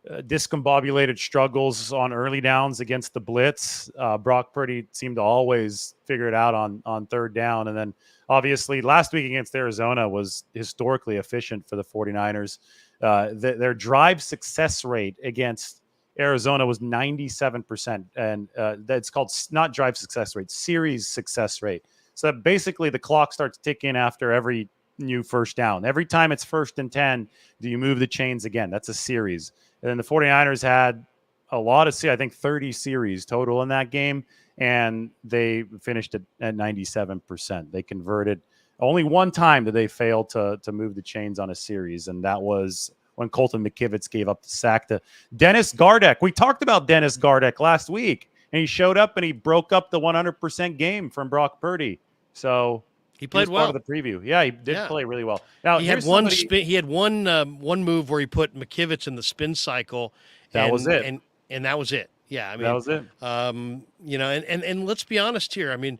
discombobulated struggles on early downs against the blitz. Brock Purdy seemed to always figure it out on third down. And then obviously last week against Arizona was historically efficient for the 49ers. Their drive success rate against Arizona was 97%. And that's called not drive success rate, series success rate. So basically the clock starts ticking after every new first down. Every time it's 1st and 10, do you move the chains again? That's a series. And then the 49ers had a lot of, I think 30 series total in that game, and they finished at 97%. They converted. Only one time did they fail to move the chains on a series, and that was when Colton McKivitz gave up the sack to Dennis Gardeck. We talked about Dennis Gardeck last week, and he showed up and he broke up the 100% game from Brock Purdy. So he played well. Part of the preview. Yeah, he did play really well. Now he had one spin. He had one move where he put McKivitz in the spin cycle. That was it. And that was it. Yeah, I mean that was it. And let's be honest here. I mean,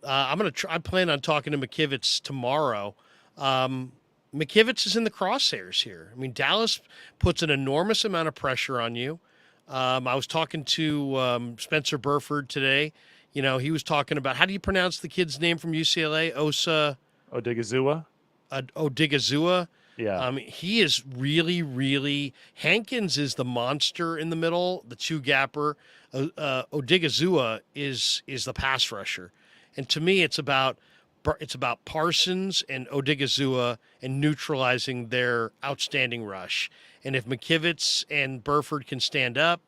I plan on talking to McKivitz tomorrow. McKivitz is in the crosshairs here. I mean, Dallas puts an enormous amount of pressure on you. I was talking to Spencer Burford today. He was talking about, how do you pronounce the kid's name from UCLA? Osa Odigizua. Odigizua. Yeah. He is really, really. Hankins is the monster in the middle, the two gapper. Odigizua is the pass rusher, and to me, it's about Parsons and Odigizua and neutralizing their outstanding rush. And if McKivitz and Burford can stand up,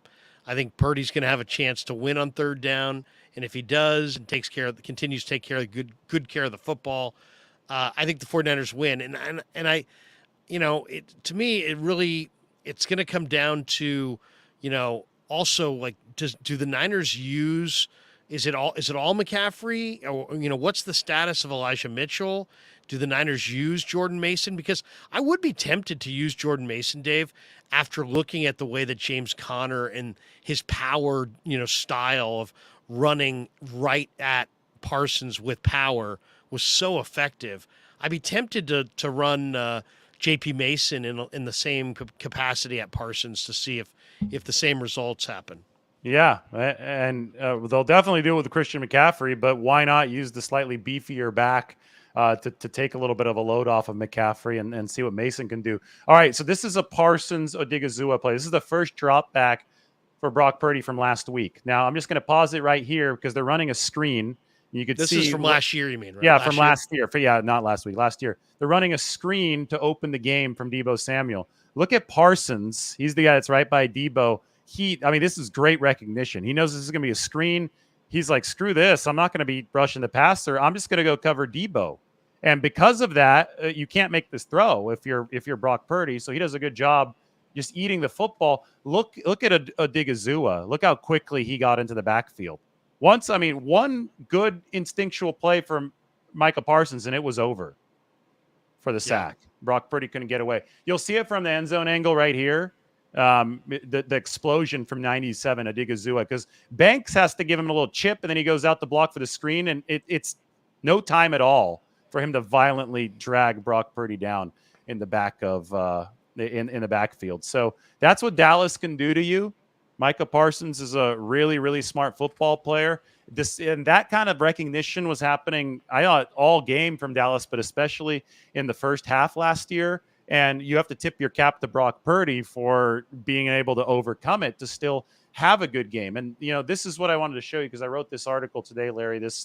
I think Purdy's going to have a chance to win on third down. And if he does and continues to take care of good care of the football, I think the 49ers win. And I, to me, it's going to come down to, also like, do the Niners use, is it all McCaffrey, or, what's the status of Elijah Mitchell? Do the Niners use Jordan Mason? Because I would be tempted to use Jordan Mason, Dave, after looking at the way that James Conner and his power, style of running right at Parsons with power was so effective. I'd be tempted to run J.P. Mason in the same capacity at Parsons to see if the same results happen. Yeah, and they'll definitely do it with Christian McCaffrey, but why not use the slightly beefier back to take a little bit of a load off of McCaffrey and see what Mason can do? All right, so this is a Parsons Odigizua play. This is the first drop back for Brock Purdy from last week. Now, I'm just going to pause it right here because they're running a screen. You could see this is from last year, you mean, right? Yeah, from last year. Not last week, last year. They're running a screen to open the game from Deebo Samuel. Look at Parsons. He's the guy that's right by Deebo. This is great recognition. He knows this is going to be a screen. He's like, screw this. I'm not going to be rushing the passer. I'm just going to go cover Deebo. And because of that, you can't make this throw if you're Brock Purdy. So he does a good job just eating the football. Look at Odigizua. Look how quickly he got into the backfield. One good instinctual play from Micah Parsons, and it was over for the sack. Yeah. Brock Purdy couldn't get away. You'll see it from the end zone angle right here. The explosion from 97 Odigizua, because Banks has to give him a little chip, and then he goes out the block for the screen, and it's no time at all for him to violently drag Brock Purdy down in the back of in the backfield. So that's what Dallas can do to you. Micah Parsons is a really, really smart football player. And that kind of recognition was happening, I thought, all game from Dallas, but especially in the first half last year. And you have to tip your cap to Brock Purdy for being able to overcome it to still have a good game. And, this is what I wanted to show you because I wrote this article today, Larry. This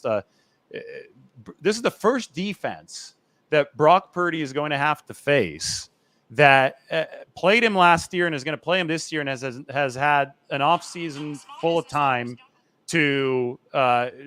is the first defense that Brock Purdy is going to have to face that played him last year and is going to play him this year and has had an offseason full of time to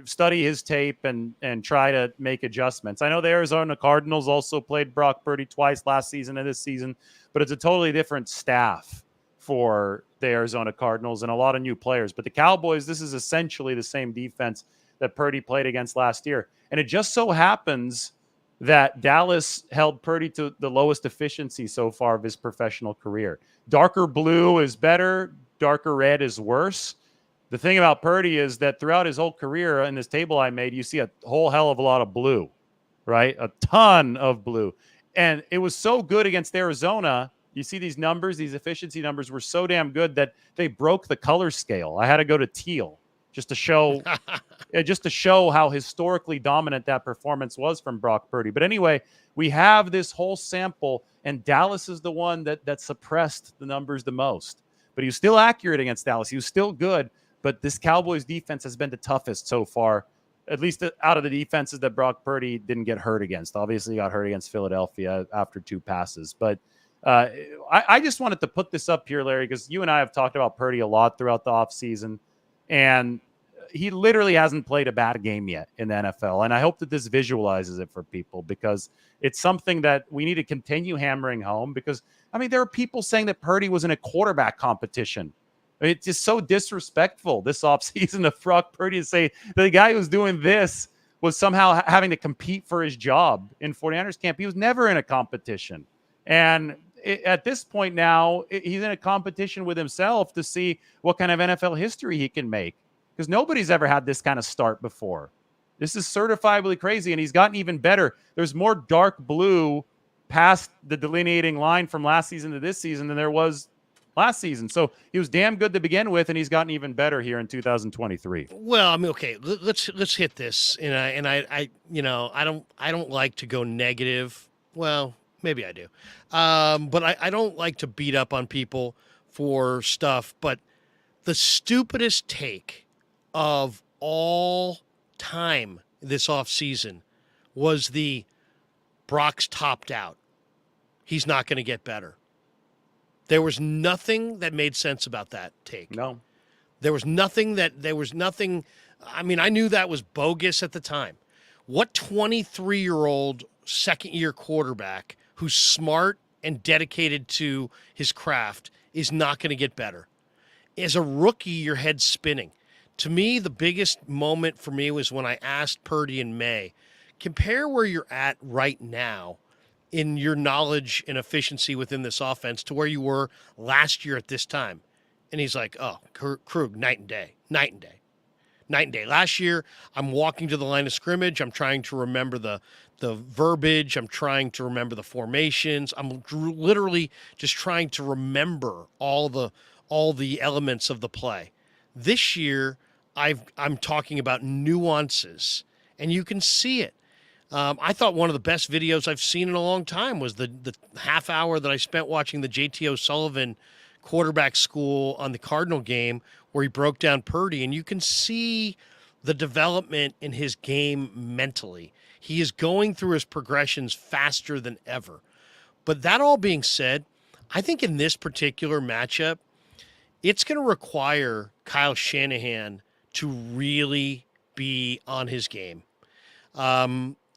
study his tape and try to make adjustments. I know the Arizona Cardinals also played Brock Purdy twice last season and this season, but it's a totally different staff for the Arizona Cardinals and a lot of new players. But the Cowboys, this is essentially the same defense that Purdy played against last year. And it just so happens that Dallas held Purdy to the lowest efficiency so far of his professional career. Darker blue is better, darker red is worse. The thing about Purdy is that throughout his whole career, in this table I made, you see a whole hell of a lot of blue, right? A ton of blue. And it was so good against Arizona. You see these numbers, these efficiency numbers were so damn good that they broke the color scale. I had to go to teal just to show how historically dominant that performance was from Brock Purdy. But anyway, we have this whole sample, and Dallas is the one that suppressed the numbers the most. But he was still accurate against Dallas. He was still good. But this Cowboys defense has been the toughest so far, at least out of the defenses that Brock Purdy didn't get hurt against. Obviously, he got hurt against Philadelphia after 2 passes. But I just wanted to put this up here, Larry, because you and I have talked about Purdy a lot throughout the offseason, and he literally hasn't played a bad game yet in the NFL. And I hope that this visualizes it for people because it's something that we need to continue hammering home because, there are people saying that Purdy was in a quarterback competition. It's just so disrespectful this offseason of Brock Purdy to say the guy who's doing this was somehow having to compete for his job in 49ers camp. He was never in a competition. And at this point now, he's in a competition with himself to see what kind of NFL history he can make because nobody's ever had this kind of start before. This is certifiably crazy, and he's gotten even better. There's more dark blue past the delineating line from last season to this season than there was last season. So he was damn good to begin with, and he's gotten even better here in 2023. Well, I mean, okay, let's hit this, and I I don't like to go negative. Well, maybe I do, but I don't like to beat up on people for stuff. But the stupidest take of all time this offseason was the Brock's topped out. He's not going to get better. There was nothing that made sense about that take. No. There was nothing. I mean, I knew that was bogus at the time. What 23-year-old second-year quarterback who's smart and dedicated to his craft is not going to get better? As a rookie, your head's spinning. To me, the biggest moment for me was when I asked Purdy in May, compare where you're at right now in your knowledge and efficiency within this offense to where you were last year at this time. And he's like, oh, Krug, night and day. Last year, I'm walking to the line of scrimmage. I'm trying to remember the verbiage. I'm trying to remember the formations. I'm literally just trying to remember all the elements of the play. This year, I'm talking about nuances, and you can see it. I thought one of the best videos I've seen in a long time was the half hour that I spent watching the J.T. O'Sullivan quarterback school on the Cardinal game where he broke down Purdy, and you can see the development in his game mentally. He is going through his progressions faster than ever. But that all being said, I think in this particular matchup, it's going to require Kyle Shanahan to really be on his game.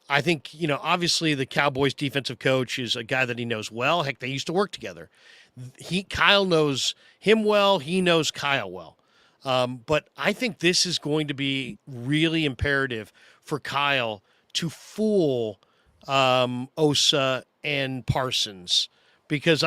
I think, obviously the Cowboys defensive coach is a guy that he knows well. Heck, they used to work together. Kyle knows him well. He knows Kyle well. But I think this is going to be really imperative for Kyle to fool Osa and Parsons, because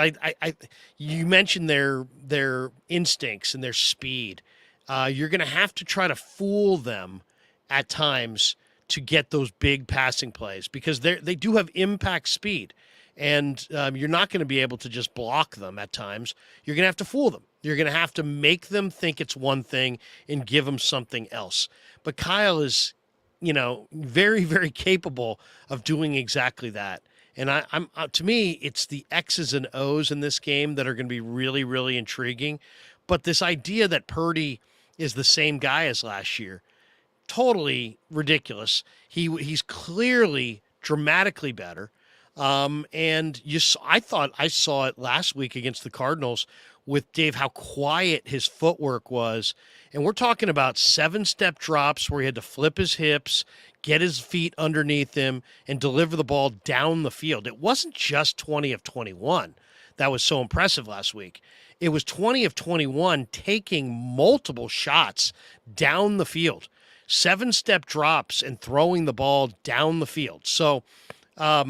you mentioned their instincts and their speed. You're going to have to try to fool them at times to get those big passing plays, because they do have impact speed, and you're not going to be able to just block them at times. You're going to have to fool them. You're going to have to make them think it's one thing and give them something else. But Kyle is, very, very capable of doing exactly that. And I'm to me, it's the X's and O's in this game that are going to be really, really intriguing. But this idea that Purdy is the same guy as last year, totally ridiculous. He's clearly dramatically better. And I thought I saw it last week against the Cardinals with Dave, how quiet his footwork was. And we're talking about 7-step drops where he had to flip his hips, get his feet underneath him, and deliver the ball down the field. It wasn't just 20 of 21. That was so impressive last week. It was 20 of 21 taking multiple shots down the field. 7-step drops and throwing the ball down the field. So I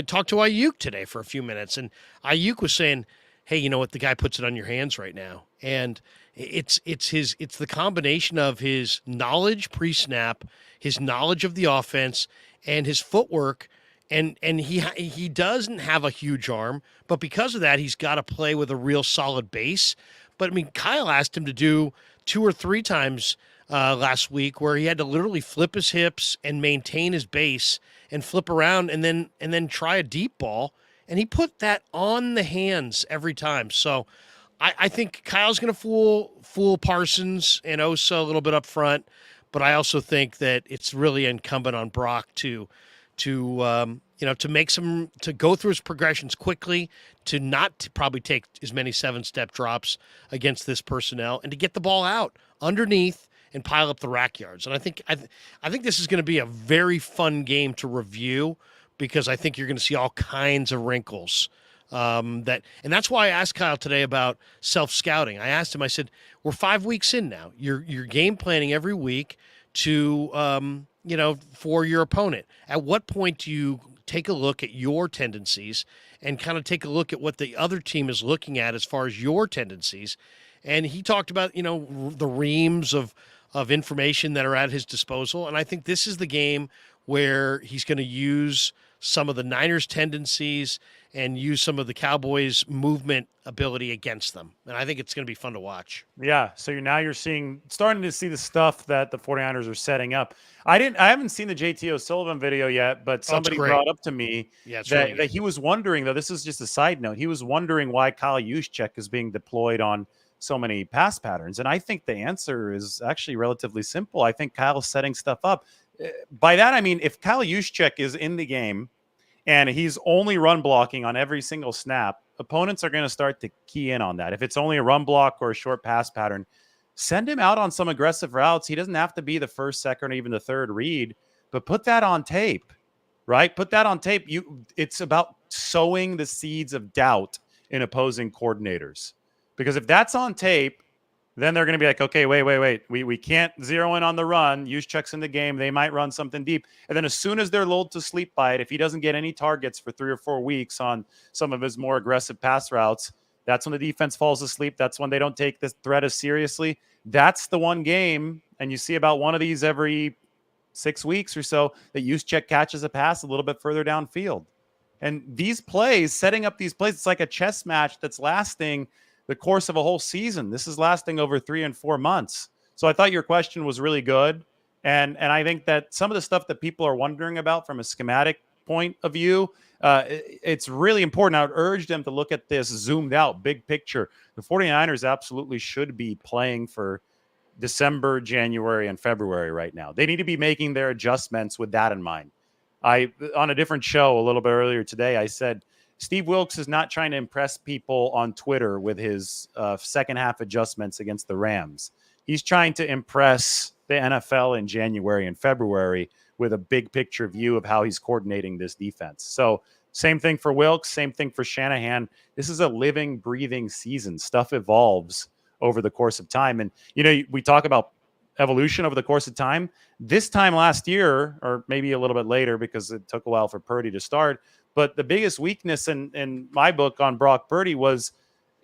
talked to Ayuk today for a few minutes, and Ayuk was saying, hey, you know what? The guy puts it on your hands right now. And it's the combination of his knowledge pre-snap, his knowledge of the offense, and his footwork. And he doesn't have a huge arm, but because of that, he's got to play with a real solid base. But I mean, Kyle asked him to do 2 or 3 times last week where he had to literally flip his hips and maintain his base and flip around and then try a deep ball. And he put that on the hands every time. So I think Kyle's going to fool Parsons and Osa a little bit up front, but I also think that it's really incumbent on Brock to go through his progressions quickly, to not probably take as many 7-step drops against this personnel, and to get the ball out underneath and pile up the rack yards. And I think this is going to be a very fun game to review, because I think you're going to see all kinds of wrinkles. And that's why I asked Kyle today about self-scouting. I asked him, I said, we're 5 weeks in now. You're game planning every week to, for your opponent. At what point do you take a look at your tendencies and kind of take a look at what the other team is looking at as far as your tendencies? And he talked about, the reams of information that are at his disposal. And I think this is the game where he's going to use some of the Niners' tendencies and use some of the Cowboys' movement ability against them. And I think it's going to be fun to watch. Yeah, so you're starting to see the stuff that the 49ers are setting up. I haven't seen the JT O'Sullivan video yet, but Oh, it's somebody great. brought up to me Yeah, it's really that good. he was wondering, though, this is just a side note, he was wondering why Kyle Juszczyk is being deployed on so many pass patterns. And I think the answer is actually relatively simple. I think Kyle's setting stuff up. By that, I mean, if Kyle Juszczyk is in the game and he's only run blocking on every single snap, opponents are going to start to key in on that. If it's only a run block or a short pass pattern, send him out on some aggressive routes. He doesn't have to be the first, second, or even the third read, but put that on tape, right? Put that on tape. It's about sowing the seeds of doubt in opposing coordinators. Because if that's on tape, then they're going to be like, okay, wait. We can't zero in on the run. Juszczyk's in the game. They might run something deep. And then as soon as they're lulled to sleep by it, if he doesn't get any targets for 3 or 4 weeks on some of his more aggressive pass routes, that's when the defense falls asleep. That's when they don't take this threat as seriously. That's the one game, and you see about one of these every 6 weeks or so, that Juszczyk catches a pass a little bit further downfield. And these plays, setting up these plays, it's like a chess match that's lasting the course of a whole season. This is lasting over 3 and 4 months. So I thought your question was really good. And I think that some of the stuff that people are wondering about from a schematic point of view, it's really important. I would urge them to look at this zoomed out, big picture. The 49ers absolutely should be playing for December, January, and February right now. They need to be making their adjustments with that in mind. On a different show a little bit earlier today, I said, Steve Wilks is not trying to impress people on Twitter with his second half adjustments against the Rams. He's trying to impress the NFL in January and February with a big picture view of how he's coordinating this defense. So same thing for Wilks, same thing for Shanahan. This is a living, breathing season. Stuff evolves over the course of time. And, we talk about evolution over the course of time. This time last year, or maybe a little bit later because it took a while for Purdy to start, but the biggest weakness in my book on Brock Purdy was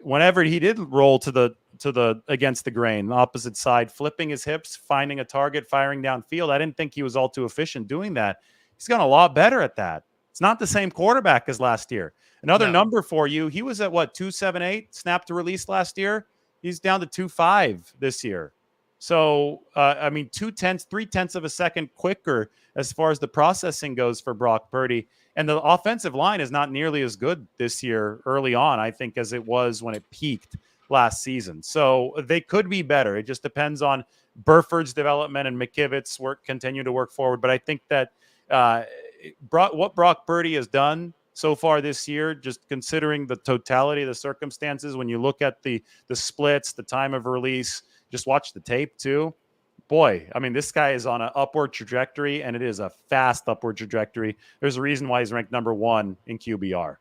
whenever he did roll to the against the grain, the opposite side, flipping his hips, finding a target, firing downfield. I didn't think he was all too efficient doing that. He's gotten a lot better at that. It's not the same quarterback as last year. Another number for you, he was at 278 snap to release last year. He's down to 2.5 this year. So, 3/10 of a second quicker as far as the processing goes for Brock Purdy. And the offensive line is not nearly as good this year early on, I think, as it was when it peaked last season. So they could be better. It just depends on Burford's development and McKivitz's continue to work forward. But I think that what Brock Purdy has done so far this year, just considering the totality of the circumstances, when you look at the splits, the time of release, just watch the tape too. Boy, this guy is on an upward trajectory, and it is a fast upward trajectory. There's a reason why he's ranked number 1 in QBR.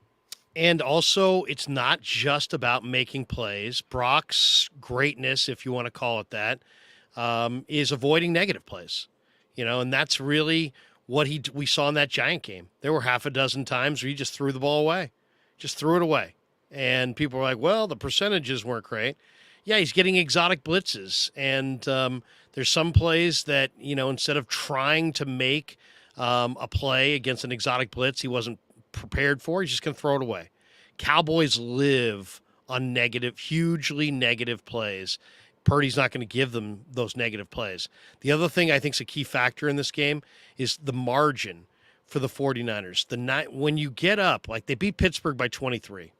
And also, it's not just about making plays. Brock's greatness, if you want to call it that, is avoiding negative plays. And that's really what we saw in that Giant game. There were half a dozen times where he just threw the ball away, just threw it away. And people were like, well, the percentages weren't great. Yeah, he's getting exotic blitzes. And there's some plays that, instead of trying to make a play against an exotic blitz he wasn't prepared for, he's just going to throw it away. Cowboys live on hugely negative plays. Purdy's not going to give them those negative plays. The other thing I think is a key factor in this game is the margin for the 49ers. When you get up, like they beat Pittsburgh by 23.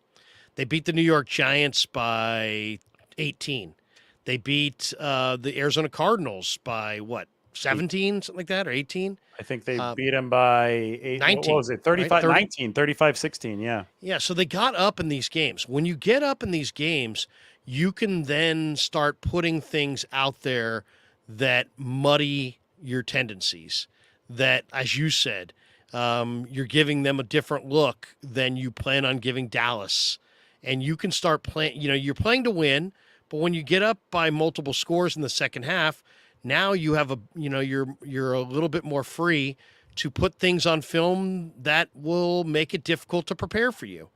They beat the New York Giants by 18. They beat the Arizona Cardinals by 17, something like that, or 18? I think they beat him by 19. What was it? 35, right? 19, 35-16, yeah. Yeah, so they got up in these games. When you get up in these games, you can then start putting things out there that muddy your tendencies. That, as you said, you're giving them a different look than you plan on giving Dallas. And you can start playing, you're playing to win, but when you get up by multiple scores in the second half, now you have you're a little bit more free to put things on film that will make it difficult to prepare for you.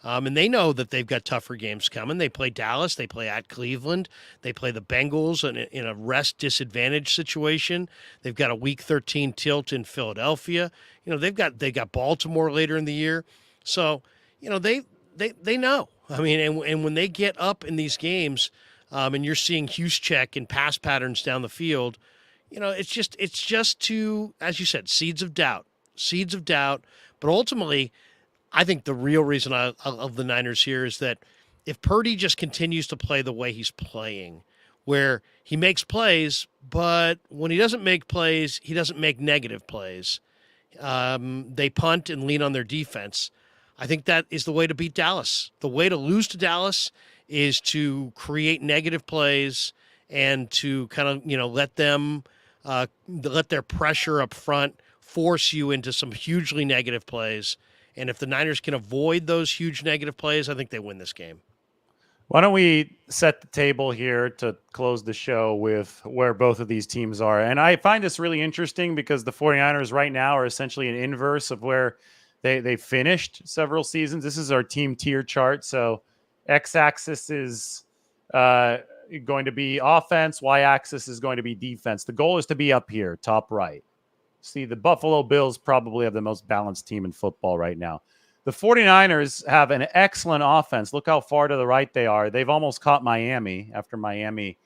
And they know that they've got tougher games coming. They play Dallas, they play at Cleveland, they play the Bengals in a rest disadvantage situation. They've got a Week 13 tilt in Philadelphia. They got Baltimore later in the year. So, they know. I mean, and when they get up in these games, and you're seeing Juszczyk and pass patterns down the field, it's just to, as you said, seeds of doubt. But ultimately, I think the real reason of the Niners here is that if Purdy just continues to play the way he's playing, where he makes plays, but when he doesn't make plays, he doesn't make negative plays. They punt and lean on their defense. I think that is the way to beat Dallas. The way to lose to Dallas is to create negative plays and to kind of, let their pressure up front force you into some hugely negative plays. And if the Niners can avoid those huge negative plays, I think they win this game. Why don't we set the table here to close the show with where both of these teams are? And I find this really interesting because the 49ers right now are essentially an inverse of where they finished several seasons. This is our team tier chart. So x-axis is going to be offense. Y-axis is going to be defense. The goal is to be up here, top right. See, the Buffalo Bills probably have the most balanced team in football right now. The 49ers have an excellent offense. Look how far to the right they are. They've almost caught Miami after Miami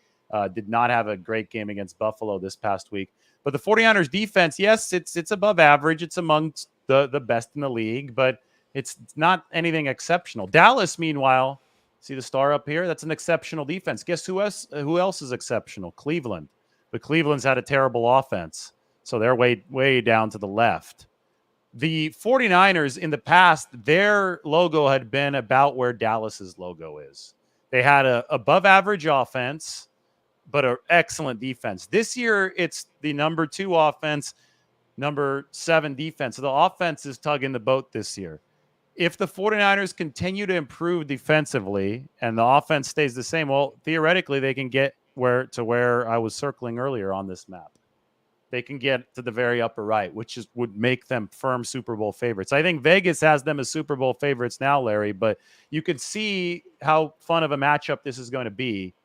did not have a great game against Buffalo this past week. But the 49ers defense, yes, it's above average. It's amongst the best in the league, but it's not anything exceptional. Dallas, meanwhile, see the star up here? That's an exceptional defense. Guess who else is exceptional? Cleveland. But Cleveland's had a terrible offense. So they're way down to the left. The 49ers in the past, their logo had been about where Dallas's logo is. They had a above average offense, but an excellent defense. This year, it's the number 2 offense, number 7 defense. So the offense is tugging the boat this year. If the 49ers continue to improve defensively and the offense stays the same, well, theoretically, they can get where I was circling earlier on this map. They can get to the very upper right, which would make them firm Super Bowl favorites. I think Vegas has them as Super Bowl favorites now, Larry, but you could see how fun of a matchup this is going to be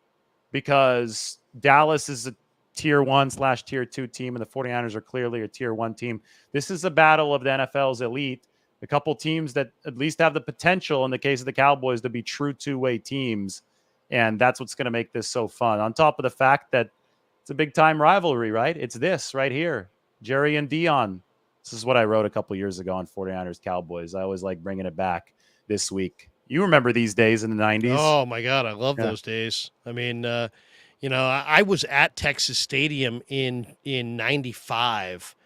because Dallas is a tier 1/tier 2 team, and the 49ers are clearly a tier 1 team. This is a battle of the NFL's elite. A couple teams that at least have the potential, in the case of the Cowboys, to be true two-way teams, and that's what's going to make this so fun. On top of the fact that it's a big-time rivalry, right? It's this right here, Jerry and Dion. This is what I wrote a couple years ago on 49ers-Cowboys. I always like bringing it back this week. You remember these days in the 90s? Oh, my God. I love those days. I mean, I was at Texas Stadium in 95,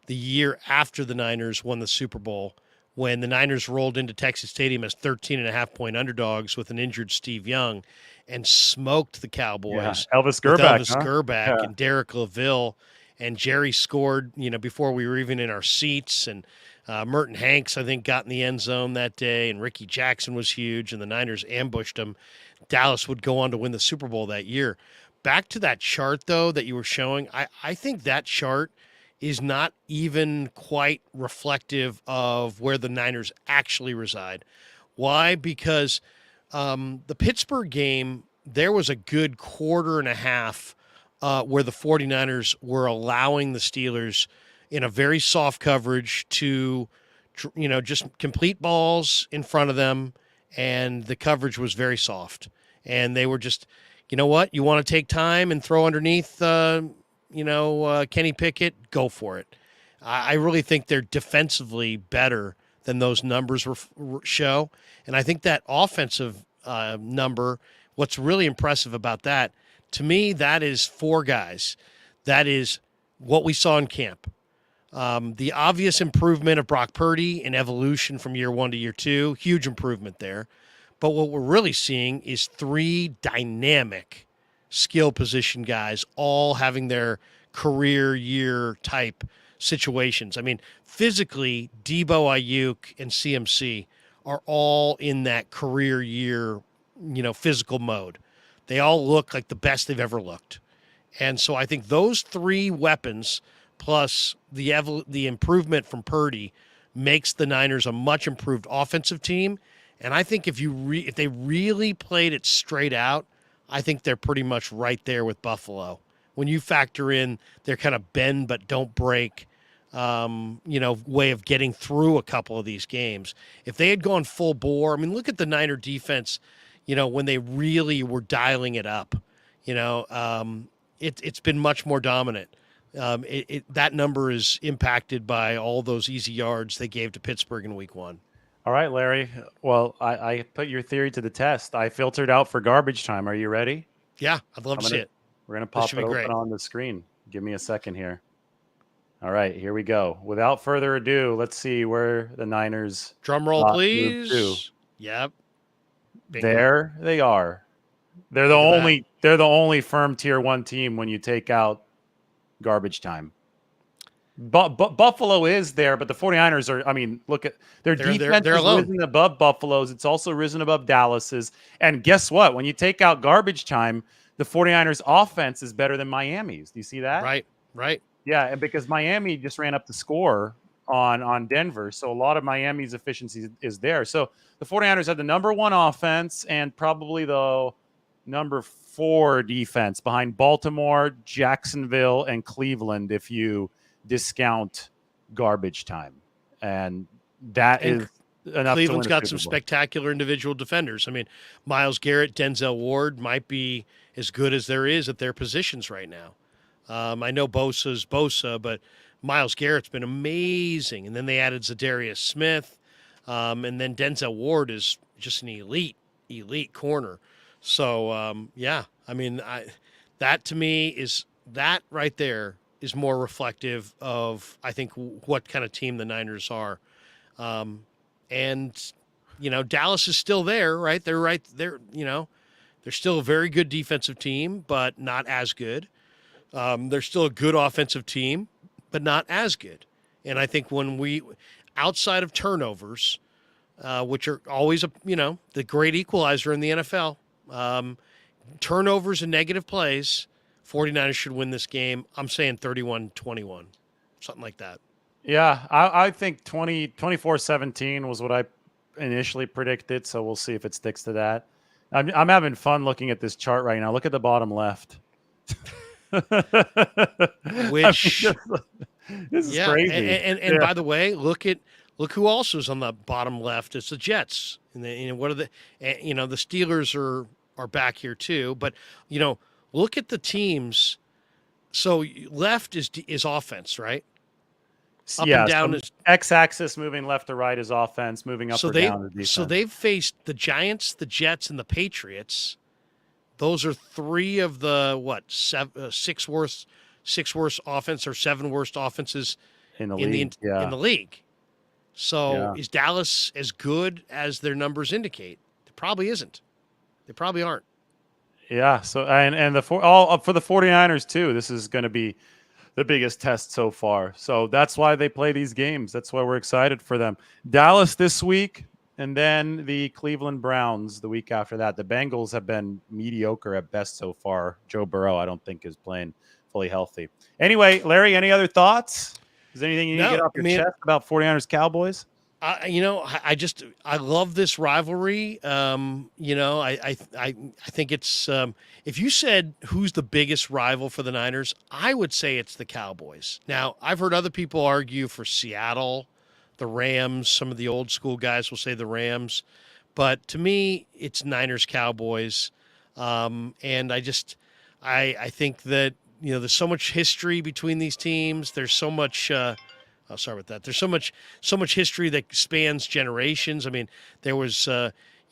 the year after the Niners won the Super Bowl, when the Niners rolled into Texas Stadium as 13.5-point underdogs with an injured Steve Young and smoked the Cowboys. Yeah. Elvis Gerback, Gerback and Derek LaVille. And Jerry scored, before we were even in our seats. And Merton Hanks, I think, got in the end zone that day. And Ricky Jackson was huge. And the Niners ambushed them. Dallas would go on to win the Super Bowl that year. Back to that chart, though, that you were showing, I think that chart is not even quite reflective of where the Niners actually reside. Why? Because the Pittsburgh game, there was a good quarter and a half where the 49ers were allowing the Steelers in a very soft coverage to, just complete balls in front of them, and the coverage was very soft. And they were just, you know what? You want to take time and throw underneath, Kenny Pickett? Go for it. I really think they're defensively better than those numbers show. And I think that offensive number, what's really impressive about that, to me, that is 4 guys. That is what we saw in camp. The obvious improvement of Brock Purdy and evolution from year 1 to year 2, huge improvement there. But what we're really seeing is 3 dynamic skill position guys all having their career year type situations. I mean, physically, Debo, Ayuk, and CMC are all in that career year, physical mode. They all look like the best they've ever looked. And so I think those 3 weapons plus the improvement from Purdy makes the Niners a much improved offensive team. And I think if they really played it straight out, I think they're pretty much right there with Buffalo. When you factor in their kind of bend but don't break, way of getting through a couple of these games. If they had gone full bore, I mean, look at the Niner defense, when they really were dialing it up. It's been much more dominant. That number is impacted by all those easy yards they gave to Pittsburgh in week 1. All right, Larry. Well, I put your theory to the test. I filtered out for garbage time. Are you ready? Yeah, I'd love to see it. We're going to This pop should it be open great. on the screen. Give me a second here. All right, here we go. Without further ado, let's see where the Niners Drum roll, move to. please. Yep. Bingo. There they are. They're the only firm tier 1 team when you take out garbage time. But Buffalo is there, but the 49ers are, I mean, look at their defense has risen above Buffalo's. It's also risen above Dallas's. And guess what? When you take out garbage time, the 49ers offense is better than Miami's. Do you see that? Right. Yeah, and because Miami just ran up the score on Denver, so a lot of Miami's efficiency is there. So the 49ers have the number 1 offense and probably the number 4 defense behind Baltimore, Jacksonville, and Cleveland if you discount garbage time. And that is enough. Cleveland's got some spectacular individual defenders. I mean, Myles Garrett, Denzel Ward might be as good as there is at their positions right now. I know Bosa's Bosa, but Myles Garrett's been amazing. And then they added Zadarius Smith. And then Denzel Ward is just an elite corner. So, I mean, that to me is that right there is more reflective of, I think, what kind of team the Niners are. And, Dallas is still there, right? They're right there, they're still a very good defensive team, but not as good. They're still a good offensive team, but not as good. And I think outside of turnovers, which are always, the great equalizer in the NFL, turnovers and negative plays, 49ers should win this game. I'm saying 31-21, something like that. Yeah, I think 24-17 was what I initially predicted, so we'll see if it sticks to that. I'm having fun looking at this chart right now. Look at the bottom left. Which this is crazy. And by the way, look who also is on the bottom left. It's the Jets. And what are the Steelers are back here too. But look at the teams. So left is offense, right? Up and down is x-axis. Moving left to right is offense. Moving up or down is defense. So they've faced the Giants, the Jets, and the Patriots. Those are 3 of the six worst offense or 7 worst offenses in the league. So is Dallas as good as their numbers indicate? It probably isn't. They probably aren't. Yeah. So and for the 49ers too. This is going to be the biggest test so far. So that's why they play these games. That's why we're excited for them. Dallas this week, and then the Cleveland Browns the week after that. The Bengals have been mediocre at best so far. Joe Burrow, I don't think, is playing fully healthy. Anyway, Larry, any other thoughts? Is there anything you need to get off your chest about 49ers-Cowboys? I love this rivalry. I think it's if you said who's the biggest rival for the Niners, I would say it's the Cowboys. Now, I've heard other people argue for Seattle, the Rams. Some of the old school guys will say the Rams, but to me, it's Niners-Cowboys. And I think that there's so much history between these teams. There's so much. Sorry about that. There's so much history that spans generations. I mean, there was,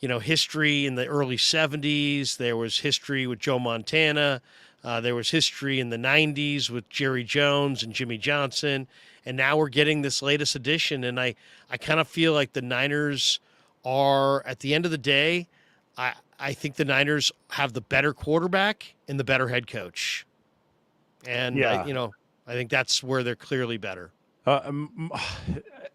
history in the early 70s. There was history with Joe Montana. There was history in the 90s with Jerry Jones and Jimmy Johnson. And now we're getting this latest edition. And I kind of feel like the Niners are, at the end of the day, I think the Niners have the better quarterback and the better head coach. And, I think that's where they're clearly better.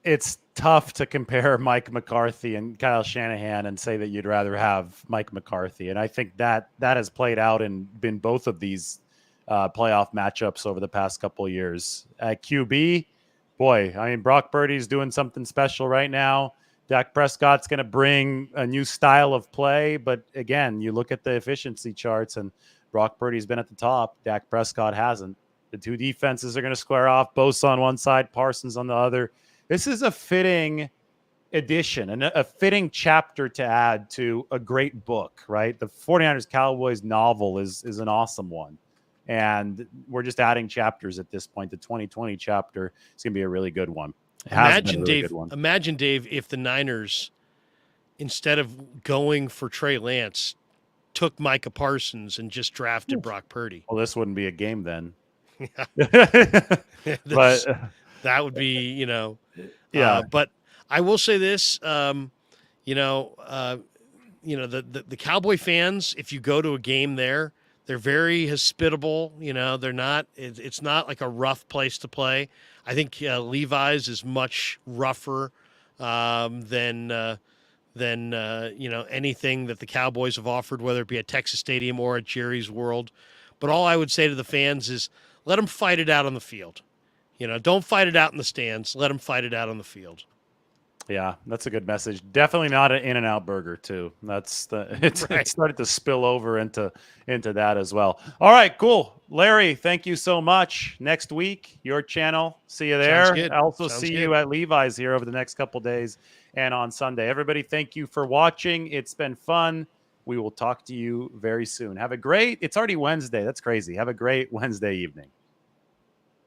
It's tough to compare Mike McCarthy and Kyle Shanahan and say that you'd rather have Mike McCarthy. And I think that has played out in both of these playoff matchups over the past couple of years. At QB, boy, I mean, Brock Purdy's doing something special right now. Dak Prescott's going to bring a new style of play, but again, you look at the efficiency charts, and Brock Purdy's been at the top. Dak Prescott hasn't. The two defenses are going to square off. Bosa on one side, Parsons on the other. This is a fitting addition and a fitting chapter to add to a great book, right? The 49ers-Cowboys novel is an awesome one. And we're just adding chapters at this point. The 2020 chapter is going to be a really good one. Imagine, Dave, if the Niners, instead of going for Trey Lance, took Micah Parsons and just drafted Brock Purdy. Well, this wouldn't be a game then. But that would be, yeah. But I will say this, the Cowboy fans, if you go to a game there, they're very hospitable. They're not. It's not like a rough place to play. I think Levi's is much rougher than anything that the Cowboys have offered, whether it be at Texas Stadium or at Jerry's World. But all I would say to the fans is let them fight it out on the field. Don't fight it out in the stands. Let them fight it out on the field. Yeah, that's a good message. Definitely not an In-N-Out burger, too. It started to spill over into that as well. All right, cool. Larry, thank you so much. Next week, your channel. See you there. I also see you at Levi's here over the next couple days and on Sunday. Everybody, thank you for watching. It's been fun. We will talk to you very soon. It's already Wednesday. That's crazy. Have a great Wednesday evening.